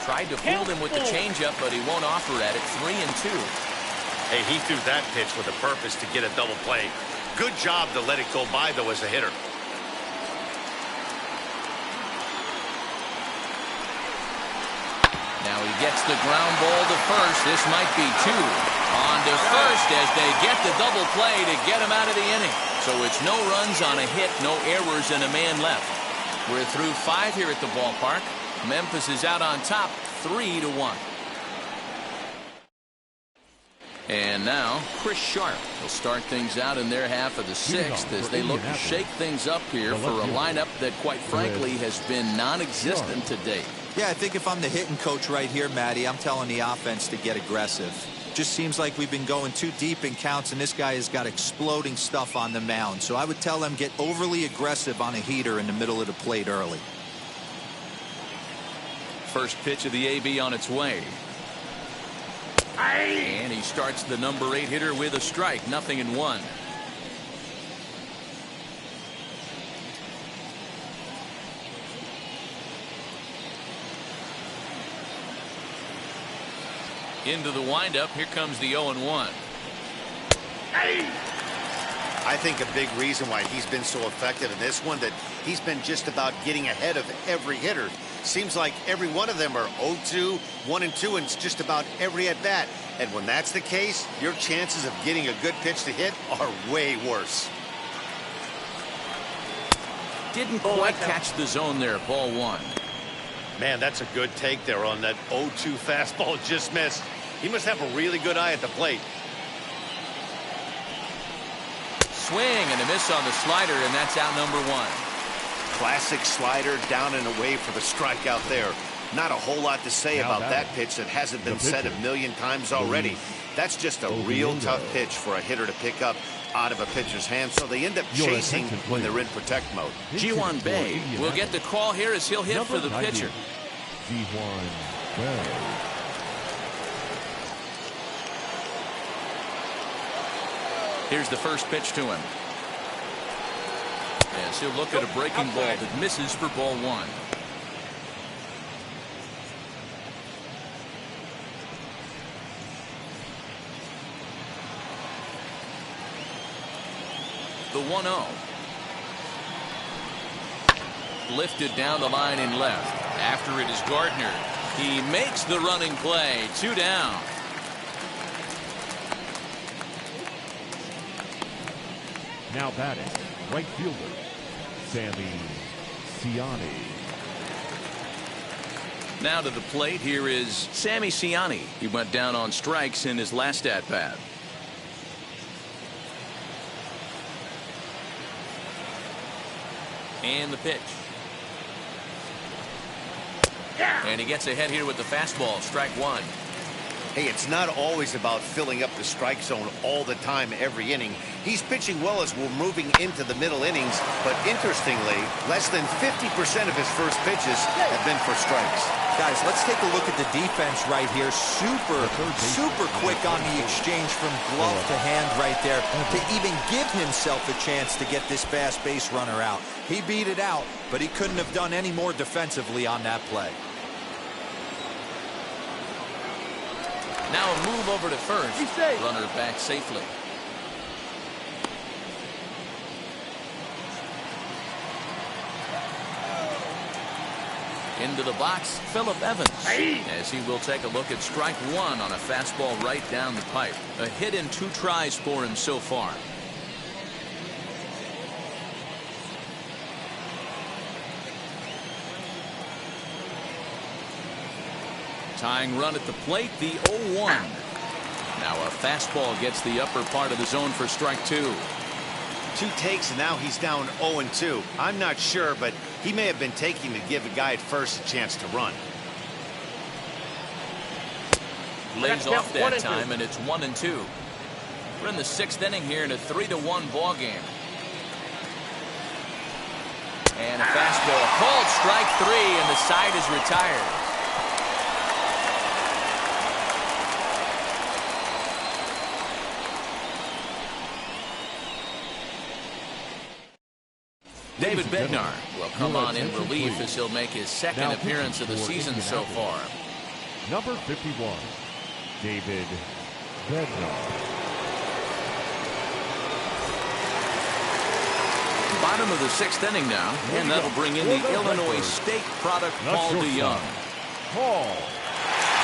Tried to fool him with the changeup, but he won't offer at it. 3-2. Hey, he threw that pitch with a purpose to get a double play. Good job to let it go by, though, as a hitter. Now he gets the ground ball to first. This might be 2. On to first as they get the double play to get him out of the inning. So it's no runs on a hit, no errors, and a man left. We're through 5 here at the ballpark. Memphis is out on top, 3-1. And now Chris Sharp will start things out in their half of the 6th as they look to shake things up here for a lineup that, quite frankly, has been non-existent to date. Yeah, I think if I'm the hitting coach right here, Matty, I'm telling the offense to get aggressive. Just seems like we've been going too deep in counts, and this guy has got exploding stuff on the mound. So I would tell them get overly aggressive on a heater in the middle of the plate early. First pitch of the AB on its way. And he starts the number 8 hitter with a strike. 0-1. Into the windup. Here comes the 0-1. I think a big reason why he's been so effective in this one that he's been just about getting ahead of every hitter. Seems like every one of them are 0-2, 1-2, and it's just about every at bat. And when that's the case, your chances of getting a good pitch to hit are way worse. Didn't quite catch the zone there. Ball 1. Man, that's a good take there on that 0-2 fastball. Just missed. He must have a really good eye at the plate. Swing and a miss on the slider, and that's out number 1. Classic slider down and away for the strikeout there. Not a whole lot to say about that pitch that hasn't been said a million times already. That's just a real tough pitch for a hitter to pick up out of a pitcher's hand, so they end up chasing when they're in protect mode. Ji-Hwan Bae will get the call here as he'll hit for the pitcher. Ji-Hwan Bae. Here's the first pitch to him. Yes, he'll look at a breaking ball that misses for ball 1. The 1-0. Lifted down the line in left. After it is Gardner. He makes the running play. 2 down. Now batting, right fielder, Sammy Siani. Now to the plate, here is Sammy Siani. He went down on strikes in his last at-bat. And the pitch. And he gets ahead here with the fastball. Strike 1. Hey, it's not always about filling up the strike zone all the time every inning. He's pitching well as we're moving into the middle innings, but interestingly, less than 50% of his first pitches have been for strikes. Guys, let's take a look at the defense right here. Super quick on the exchange from glove to hand right there to even give himself a chance to get this fast base runner out. He beat it out, but he couldn't have done any more defensively on that play. Now a move over to first. Runner back safely. Into the box, Phillip Evans. As he will take a look at strike 1 on a fastball right down the pipe. A hit in 2 tries for him so far. Tying run at the plate, the 0-1. Now a fastball gets the upper part of the zone for strike 2. 2 takes, and now he's down 0-2. I'm not sure, but he may have been taking to give a guy at first a chance to run. Lays off that time, and it's 1-2. We're in the 6th inning here in a 3-1 ball game. And a fastball called strike 3, and the side is retired. David Bednar will come on in relief as he'll make his second appearance of the season so far. Number 51, David Bednar. Bottom of the sixth inning now, and that'll bring in the Illinois State product, Paul DeYoung. Paul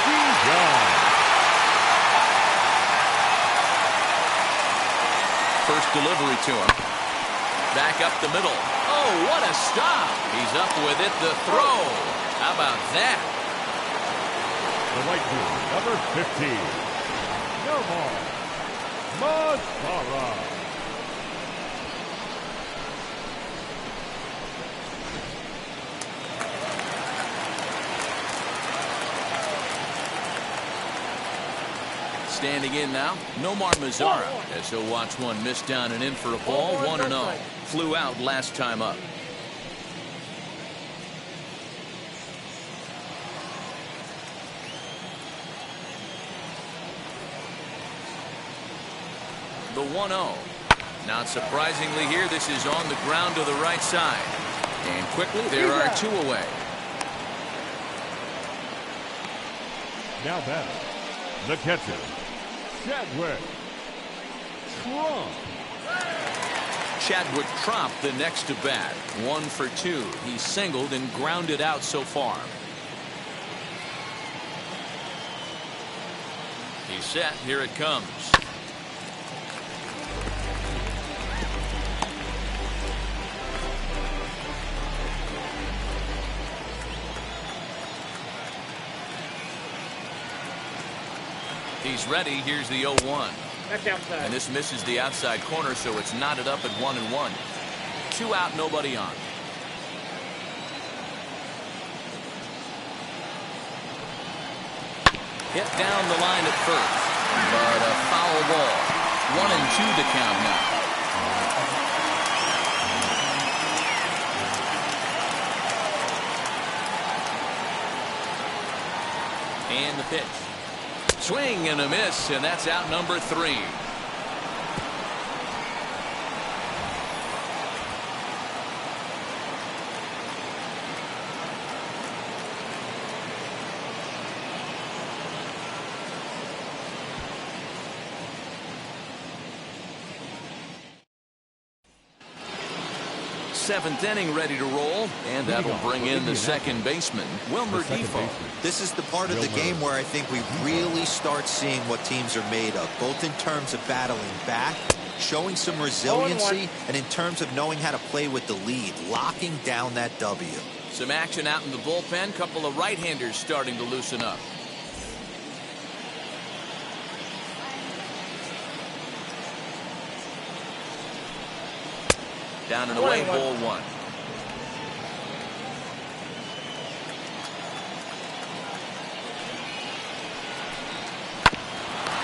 DeYoung. First delivery to him. Back up the middle. Oh, what a stop. He's up with it. The throw. How about that? The right field, number 15, Nomar Mazara. Standing in now, Nomar Mazara, as he'll watch one miss down and in for a ball, 1-0. Flew out last time up. The 1-0. Not surprisingly here, this is on the ground to the right side. And quickly, there are two away. Now batter, the catcher, Chadwick Trump. Chadwick Trump, the next to bat. 1 for 2. He's singled and grounded out so far. He's set. Here it comes. He's ready. Here's the 0-1. That's outside. And this misses the outside corner, so it's knotted up at 1-1. 2 out, nobody on. Hit down the line at first, but a foul ball. 1-2 to count now. And the pitch. Swing and a miss, and that's out number 3. Seventh inning ready to roll, and that'll bring in the second baseman, Wilmer Defoe. This is the part of the game where I think we really start seeing what teams are made of, both in terms of battling back, showing some resiliency, and in terms of knowing how to play with the lead, locking down that W. Some action out in the bullpen. Couple of right-handers starting to loosen up. Down and away, ball 1.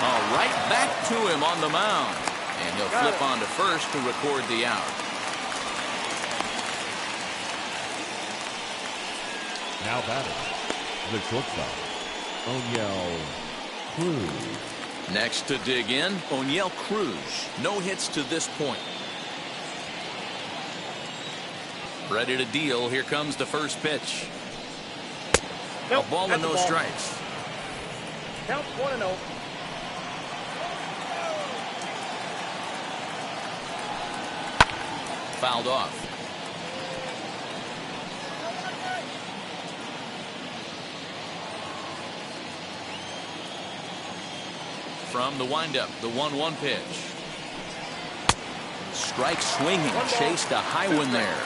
All right, back to him on the mound. And he'll flip on to first to record the out. Now batting, the shortstop, O'Neill Cruz. Next to dig in, O'Neill Cruz. No hits to this point. Ready to deal. Here comes the first pitch. Nope, A ball and no strikes. Count 1-0. Fouled off. From the windup, the 1-1 pitch. Strike swinging, chased a high one there.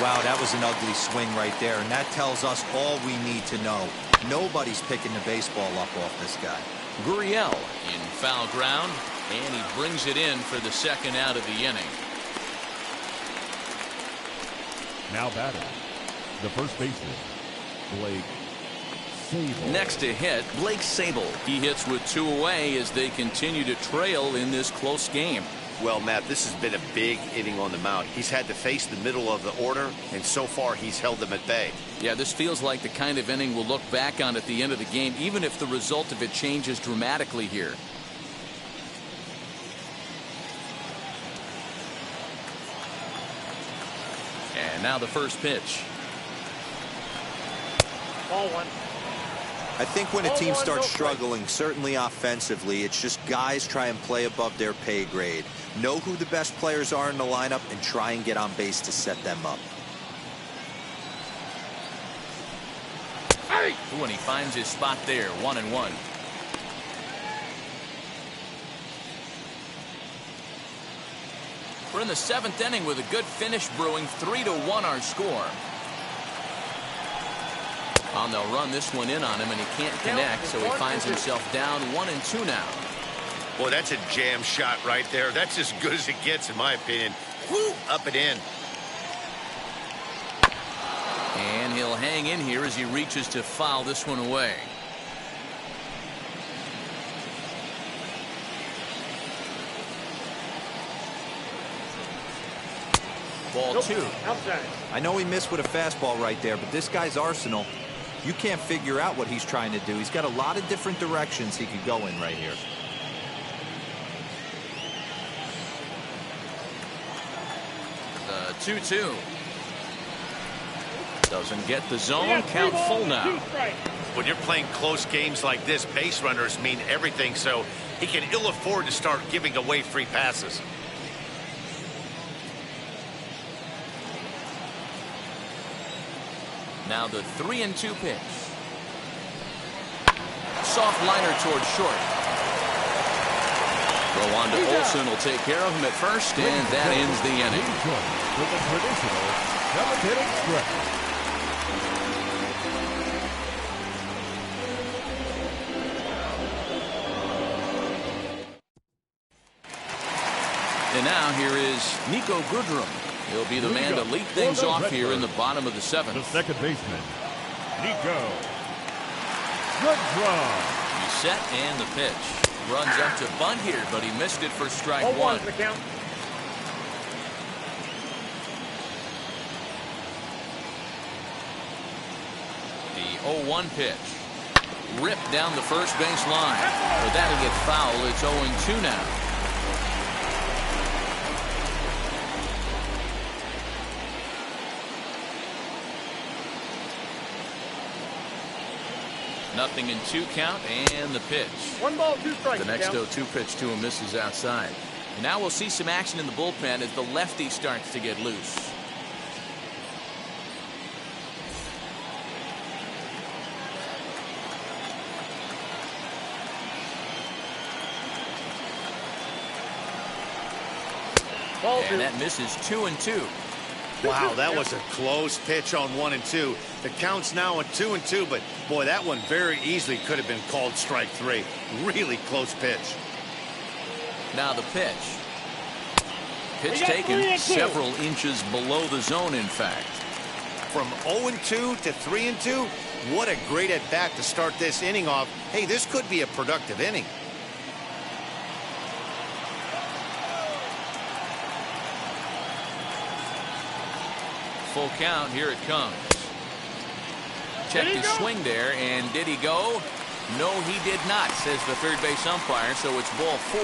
Wow, that was an ugly swing right there, and that tells us all we need to know. Nobody's picking the baseball up off this guy. Gurriel in foul ground, and he brings it in for the second out of the inning. Now batting, the first baseman, Blake Sable. Next to hit, Blake Sable. He hits with 2 away as they continue to trail in this close game. Well, Matt, this has been a big inning on the mound. He's had to face the middle of the order, and so far he's held them at bay. Yeah, this feels like the kind of inning we'll look back on at the end of the game, even if the result of it changes dramatically here. And now the first pitch. Ball one. I think when a team starts struggling, certainly offensively, it's just guys try and play above their pay grade. Know who the best players are in the lineup and try and get on base to set them up. Ooh, and he finds his spot there, 1-1. We're in the 7th inning with a good finish brewing. 3-1 our score. And they'll run this one in on him, and he can't connect, so he finds himself down 1-2 now. Boy, that's a jam shot right there. That's as good as it gets, in my opinion. Woo, up and in. And he'll hang in here as he reaches to foul this one away. Ball 2. Outside. I know he missed with a fastball right there, but this guy's arsenal, you can't figure out what he's trying to do. He's got a lot of different directions he could go in right here. The 2-2. Doesn't get the zone. Count full now. When you're playing close games like this, base runners mean everything, so he can ill afford to start giving away free passes. Now the 3-2 pitch. Soft liner towards short. Throw on to Olson will take care of him at first, and that ends the inning. With a traditional 7th-inning stretch. And now here is Nico Goodrum. He'll be the man to lead things off here in the bottom of the 7th. The second baseman, Nico Goodrum. He's set and the pitch. Runs up to bunt here, but he missed it for strike 1. The count. The 0-1 pitch. Ripped down the first base line. But that'll get foul. It's 0-2 now. Nothing in 2 count, and the pitch. 1 ball, 2 strikes. The next 0-2 pitch to him misses outside. And now we'll see some action in the bullpen as the lefty starts to get loose. Ball And 2. that misses 2-2. Wow, that was a close pitch on 1-2. The count's now at 2-2, but boy, that one very easily could have been called strike 3. Really close pitch. Now the pitch. Pitch taken several inches below the zone, in fact. From 0-2 to 3-2, what a great at bat to start this inning off. Hey, this could be a productive inning. Full count. Here it comes. Checked his swing there, and did he go? No, he did not, says the third base umpire, so it's ball 4.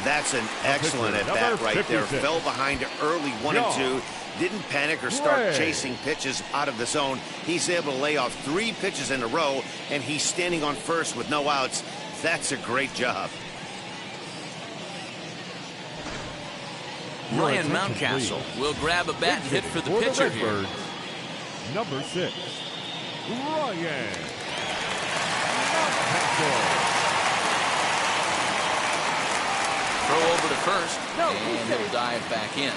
That's an excellent at bat right there. Fell behind early 1-2. Didn't panic or start chasing pitches out of the zone. He's able to lay off 3 pitches in a row, and he's standing on first with no outs. That's a great job. Ryan Mountcastle will grab a bat and hit for the pitcher here. Number 6, Ryan Mountcastle. Throw over to first, and he'll dive back in.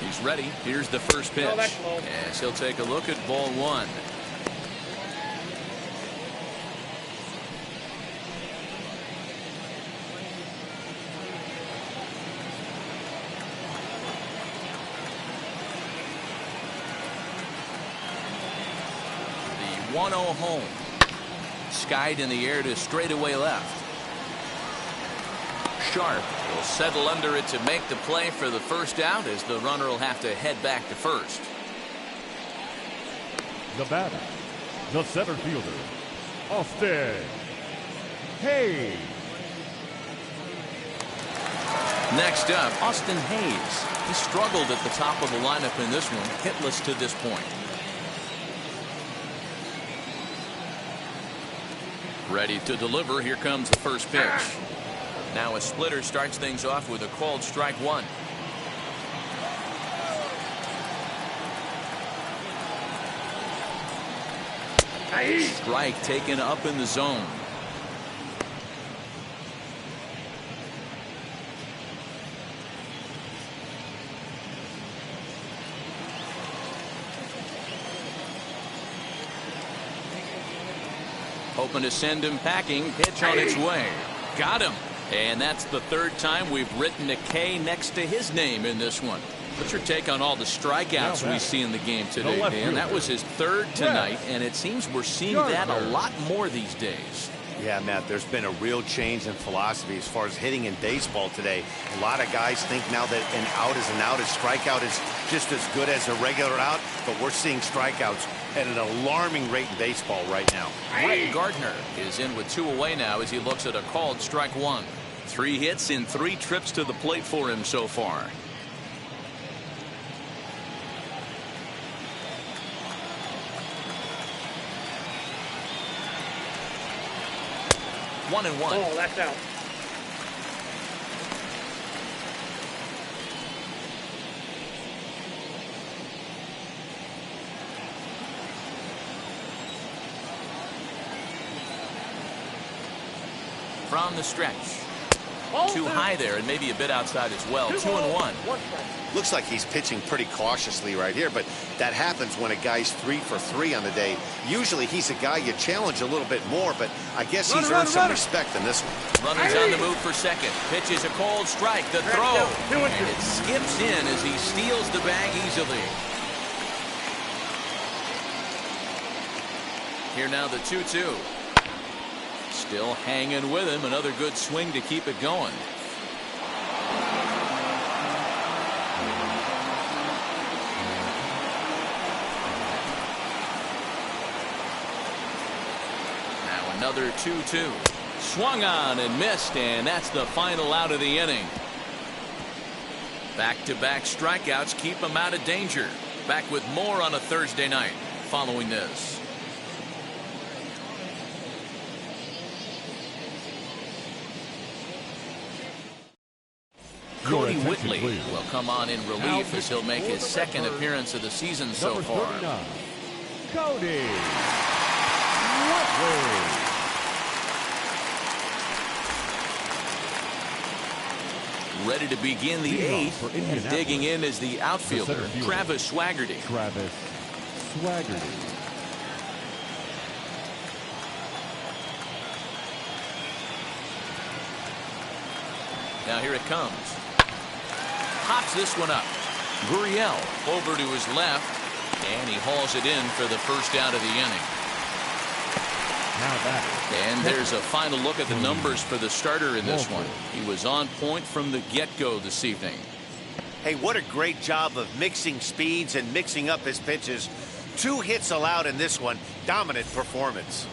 He's ready. Here's the first pitch. Yes, he'll take a look at ball 1. The 1-0 home. Skied in the air to straightaway left. Sharp will settle under it to make the play for the first out, as the runner will have to head back to first. The batter, the center fielder, Austin Hayes. Next up, Austin Hayes. He struggled at the top of the lineup in this one, hitless to this point. Ready to deliver. Here comes the first pitch. Now a splitter starts things off with a called strike one. Strike taken up in the zone. Hoping to send him packing. Pitch on its way. Got him. And that's the third time we've written a K next to his name in this one. What's your take on all the strikeouts we see in the game today, Dan? That was his third tonight, and it seems we're seeing that a lot more these days. Yeah, Matt, there's been a real change in philosophy as far as hitting in baseball today. A lot of guys think now that an out is an out, a strikeout is just as good as a regular out, but we're seeing strikeouts at an alarming rate in baseball right now. Gardner is in with 2 away now as he looks at a called strike one. 3 hits in 3 trips to the plate for him so far. One and one. Oh, that's out. From the stretch. Olson. Too high there and maybe a bit outside as well. 2 and 1. Looks like he's pitching pretty cautiously right here, but that happens when a guy's 3 for 3 on the day. Usually he's a guy you challenge a little bit more, but I guess he's earned some respect in this one. Runners on the move for second. Pitch is a cold strike. The throw. And it skips in as he steals the bag easily. Here now the 2-2. Still hanging with him. Another good swing to keep it going. Now another 2-2. Swung on and missed, and that's the final out of the inning. Back-to-back strikeouts keep him out of danger. Back with more on a Thursday night following this. Cody Whitley will come on in relief as he'll make his second appearance of the season so far. Cody Whitley. Ready to begin the 8th, and digging in is the outfielder, Travis Swaggerty. Now here it comes. Pops this one up. Gurriel over to his left, and he hauls it in for the first out of the inning. And there's a final look at the numbers for the starter in this one. He was on point from the get-go this evening. Hey, what a great job of mixing speeds and mixing up his pitches. 2 hits allowed in this one. Dominant performance.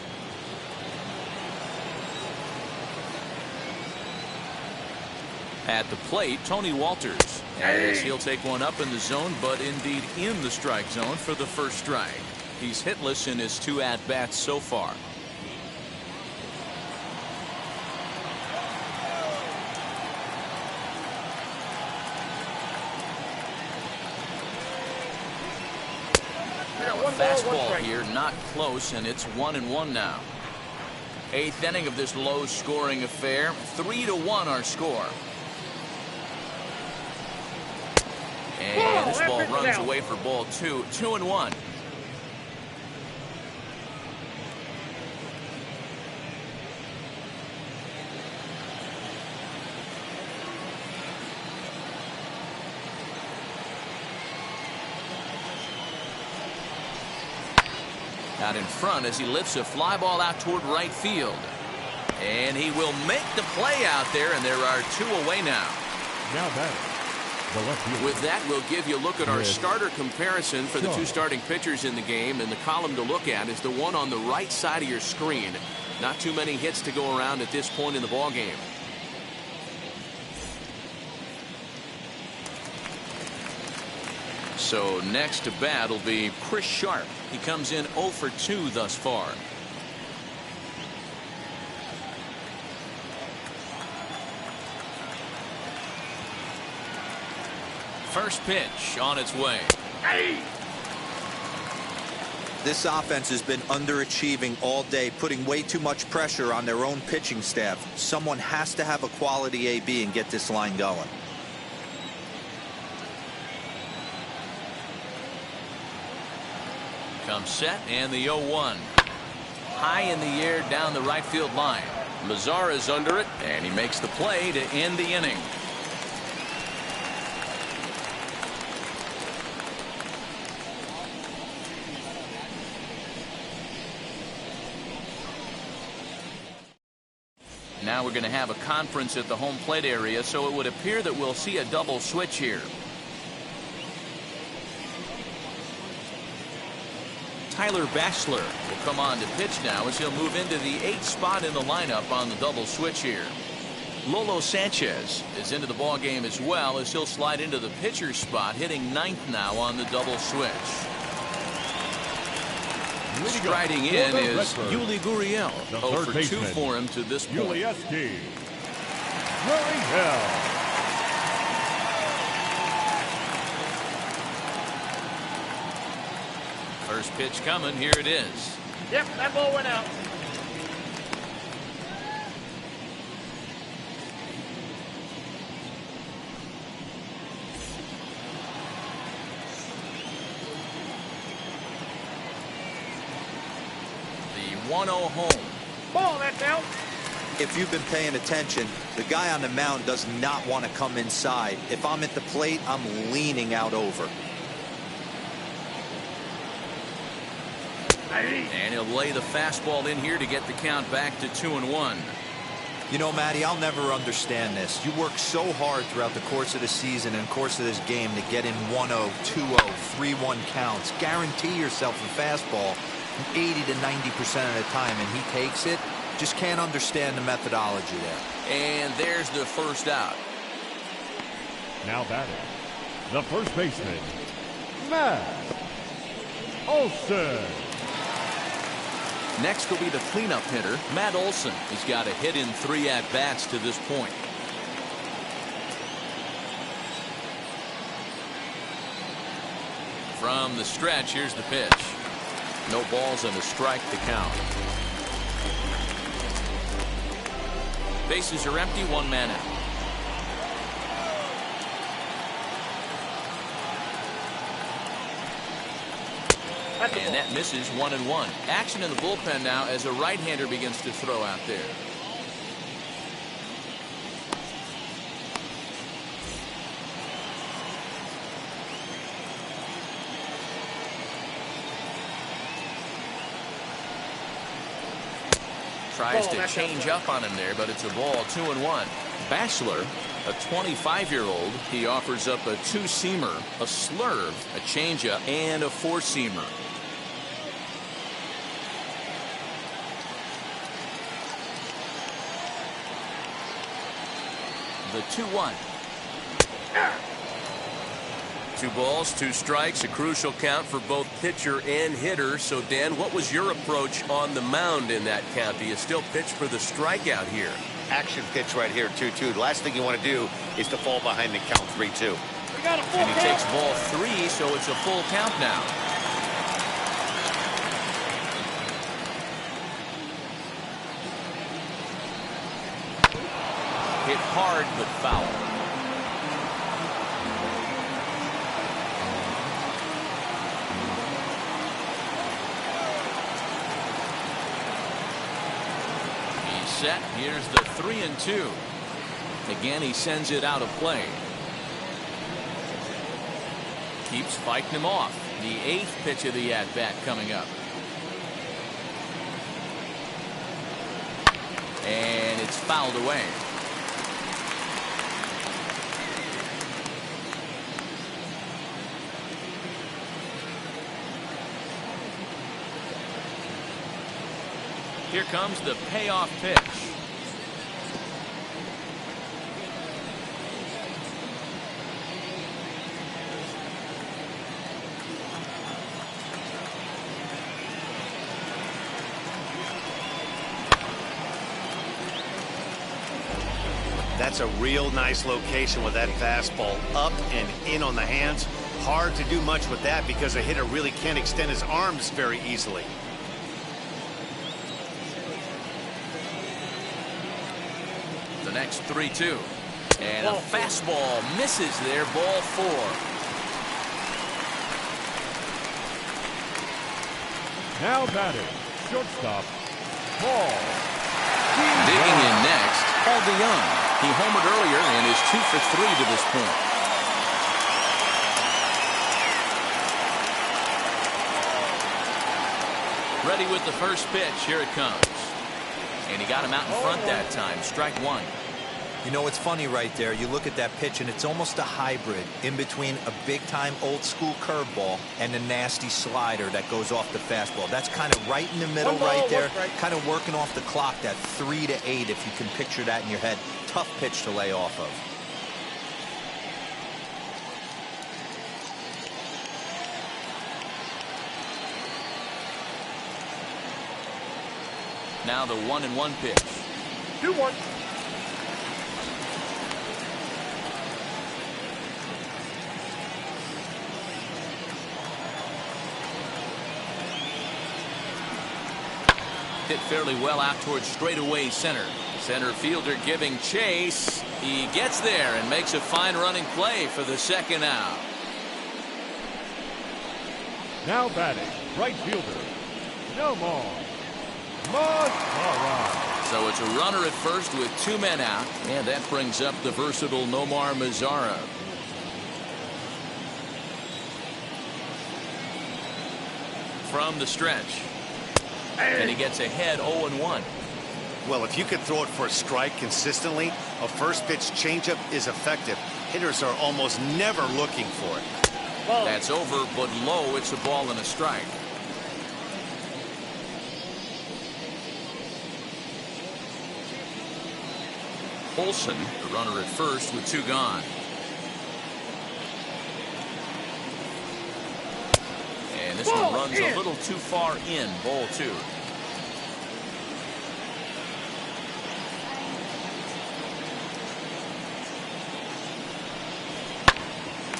At the plate, Tony Walters, as he'll take one up in the zone, but indeed in the strike zone for the first strike. He's hitless in his 2 at-bats so far. Fastball here, not close, and it's 1-1 now. 8th inning of this low-scoring affair. 3-1 our score. And this ball runs away for ball 2. 2-1. Out in front as he lifts a fly ball out toward right field. And he will make the play out there, and there are 2 away now. Now batting, The left fielder. With that, we'll give you a look at our Yes. starter comparison for the Sure. two starting pitchers in the game, and the column to look at is the one on the right side of your screen. Not too many hits to go around at this point in the ball game. So next to bat will be Chris Sharp. He comes in 0 for 2 thus far. First pitch on its way. This offense has been underachieving all day, putting way too much pressure on their own pitching staff. Someone has to have a quality AB and get this line going. Comes set, and the 0-1. High in the air down the right field line. Mazara's under it, and he makes the play to end the inning. Now we're going to have a conference at the home plate area, so it would appear that we'll see a double switch here. Tyler Bachelor will come on to pitch now as he'll move into the 8th spot in the lineup on the double switch here. Lolo Sanchez is into the ball game as well as he'll slide into the pitcher's spot, hitting 9th now on the double switch. Striding in is Yuli Gurriel. 0 for 2 for him to this point. Yuli Gurriel. First pitch coming. Here it is. Yep, that ball went out. The 1-0 home. Ball, that's out. If you've been paying attention, the guy on the mound does not want to come inside. If I'm at the plate, I'm leaning out over. And he'll lay the fastball in here to get the count back to 2-1. You know, Matty, I'll never understand this. You work so hard throughout the course of the season and course of this game to get in 1-0, 2-0, 3-1 counts. Guarantee yourself a fastball 80 to 90% of the time, and he takes it. Just can't understand the methodology there. And there's the first out. Now batting, the first baseman, Matt Olson. Next will be the cleanup hitter, Matt Olson. He's got a hit in 3 at-bats to this point. From the stretch, here's the pitch. No balls and a strike to count. Bases are empty, 1 man out. And that misses 1-1. Action in the bullpen now as a right-hander begins to throw out there. Tries to change up on him there, but it's a ball. 2-1. Bachelor, a 25-year-old, he offers up a 2-seamer, a slurve, a changeup, and a 4-seamer. The 2-1. 2 balls, 2 strikes, a crucial count for both pitcher and hitter. So, Dan, what was your approach on the mound in that count? Do you still pitch for the strikeout here? Action pitch right here, 2-2. The last thing you want to do is to fall behind the count 3-2. And he takes ball 3, so it's a full count now. Hit hard but foul. He's set. Here's the 3-2. Again, he sends it out of play. Keeps fighting him off. The 8th pitch of the at-bat coming up. And it's fouled away. Here comes the payoff pitch. That's a real nice location with that fastball up and in on the hands. Hard to do much with that because a hitter really can't extend his arms very easily. The next 3-2. And a fastball misses there, ball 4. Now batting, shortstop, Paul. Digging in next, Paul DeYoung. He homered earlier and is 2 for 3 to this point. Ready with the first pitch. Here it comes. And he got him out in front that time. Strike 1. You know, it's funny right there. You look at that pitch, and it's almost a hybrid in between a big-time old-school curveball and a nasty slider that goes off the fastball. That's kind of right in the middle right there, kind of working off the clock, that 3 to 8, if you can picture that in your head. Tough pitch to lay off of. Now the 1-1 pitch. 2-1. Hit fairly well out towards straightaway center. Center fielder giving chase. He gets there and makes a fine running play for the second out. Now batting, right fielder, Nomar Mazara. So it's a runner at first with 2 men out, and that brings up the versatile Nomar Mazara. From the stretch. And he gets ahead 0-1. Well, if you can throw it for a strike consistently, a first pitch changeup is effective. Hitters are almost never looking for it. That's over, but low. It's a ball and a strike. Olson, the runner at first with 2 gone. And this one runs a little too far in. Ball 2.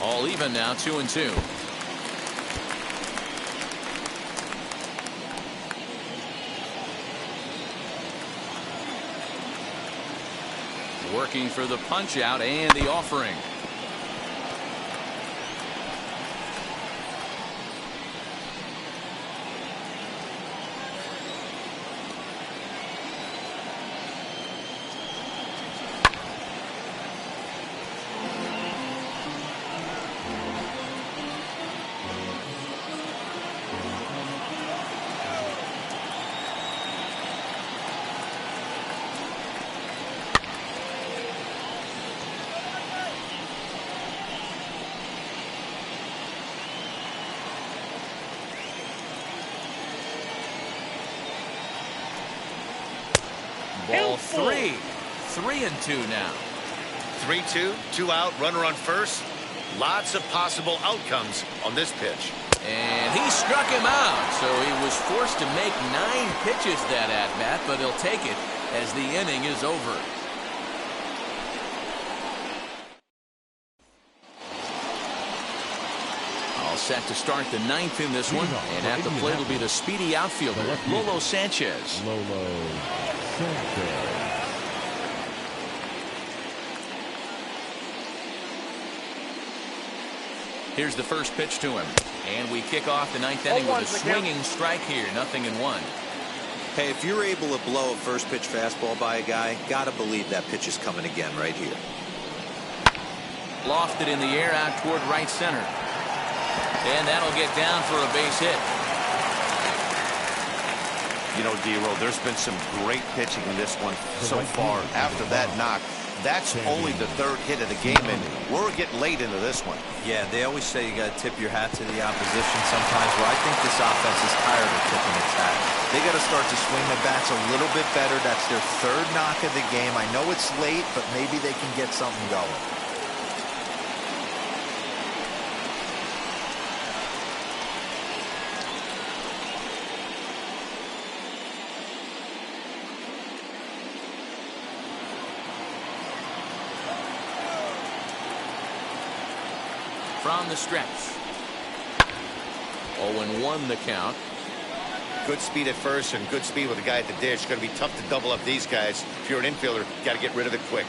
All even now, 2-2. Working for the punch out and the offering. Ball 3. 3-2 now. 3-2, 2 out, runner on first. Lots of possible outcomes on this pitch. And he struck him out, so he was forced to make 9 pitches that at-bat, but he'll take it as the inning is over. All set to start the 9th in this one, and at the plate will be the speedy outfielder, Lolo Sanchez. Lolo Sanchez. Here's the first pitch to him. And we kick off the 9th inning with a swinging strike here. 0-1. Hey, if you're able to blow a first pitch fastball by a guy, gotta believe that pitch is coming again right here. Lofted in the air out toward right center. And that'll get down for a base hit. You know, D-Roll, there's been some great pitching in this one so far. After that knock, That's only the third hit of the game, and we're getting late into this one. Yeah, they always say you got to tip your hat to the opposition sometimes. Well, I think this offense is tired of tipping its hat. They got to start to swing the bats a little bit better. That's their third knock of the game. I know it's late, but maybe they can get something going. From the stretch. 0-1 the count. Good speed at first and good speed with the guy at the dish. Going to be tough to double up these guys. If you're an infielder, got to get rid of it quick.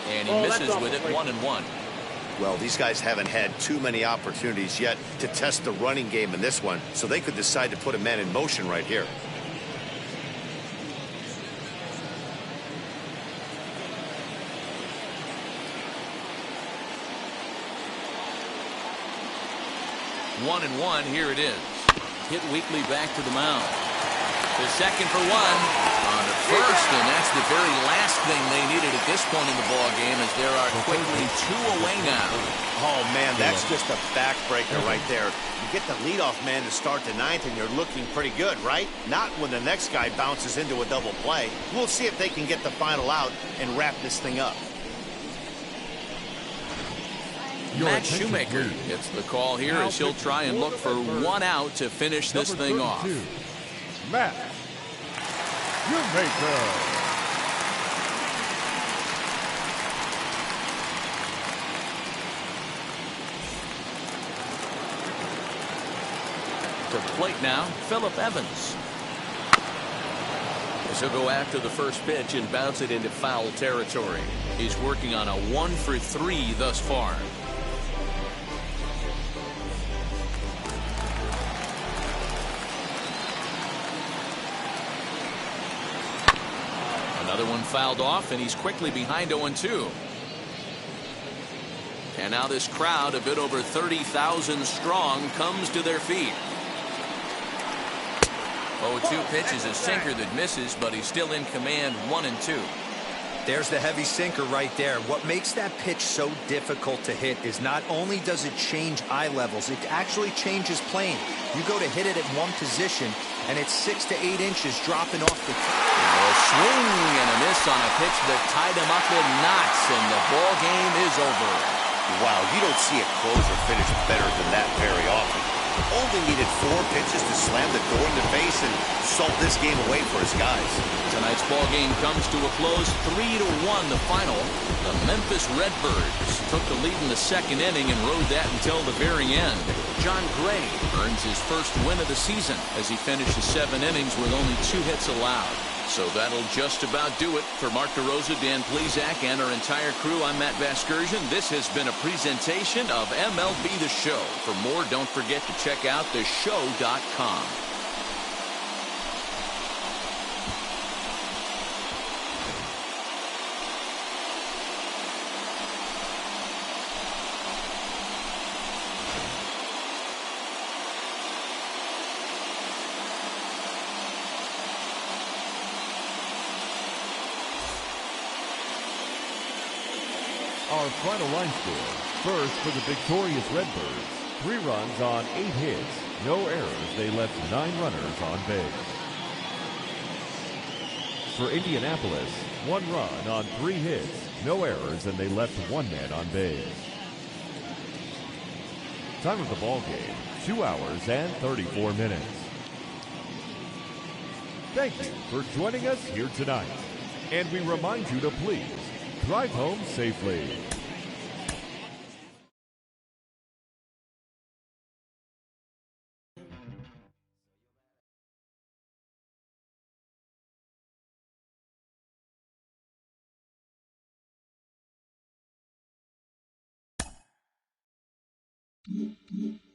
And he misses with it. 1-1. Well, these guys haven't had too many opportunities yet to test the running game in this one, so they could decide to put a man in motion right here. One and one, here it is. Hit weakly back to the mound. The second for one on the first, and that's the very last thing they needed at this point in the ball game, as there are quickly two away now. Oh man, that's just a backbreaker right there. You get the leadoff man to start the ninth, and you're looking pretty good, right? Not when the next guy bounces into a double play. We'll see if they can get the final out and wrap this thing up. Matt Shoemaker gets the call here as he'll try and look for one out to finish this thing off. Matt Shoemaker. To plate now, Phillip Evans. As he'll go after the first pitch and bounce it into foul territory. He's working on a 1-for-3 thus far. Another one fouled off, and he's quickly behind 0-2. And now this crowd, a bit over 30,000 strong, comes to their feet. 0-2 pitch is a sinker that misses, but he's still in command. 1-2. There's the heavy sinker right there. What makes that pitch so difficult to hit is not only does it change eye levels, it actually changes plane. You go to hit it at one position, and it's 6 to 8 inches dropping off the A swing and a miss on a pitch that tied him up in knots, and the ball game is over. Wow, you don't see a closer finish better than that very often. Only needed 4 pitches to slam the door in the face and salt this game away for his guys. Tonight's ball game comes to a close, 3-1 the final. The Memphis Redbirds took the lead in the second inning and rode that until the very end. John Gray earns his first win of the season as he finishes 7 innings with only 2 hits allowed. So that'll just about do it. For Mark DeRosa, Dan Plesac, and our entire crew, I'm Matt Vasgersian. This has been a presentation of MLB The Show. For more, don't forget to check out theshow.com. Our final line score. First for the victorious Redbirds. 3 runs on 8 hits. No errors. They left 9 runners on base. For Indianapolis, 1 run on 3 hits. No errors, and they left 1 man on base. Time of the ball game, 2 hours and 34 minutes. Thank you for joining us here tonight. And we remind you to please drive home safely. Mm-hmm.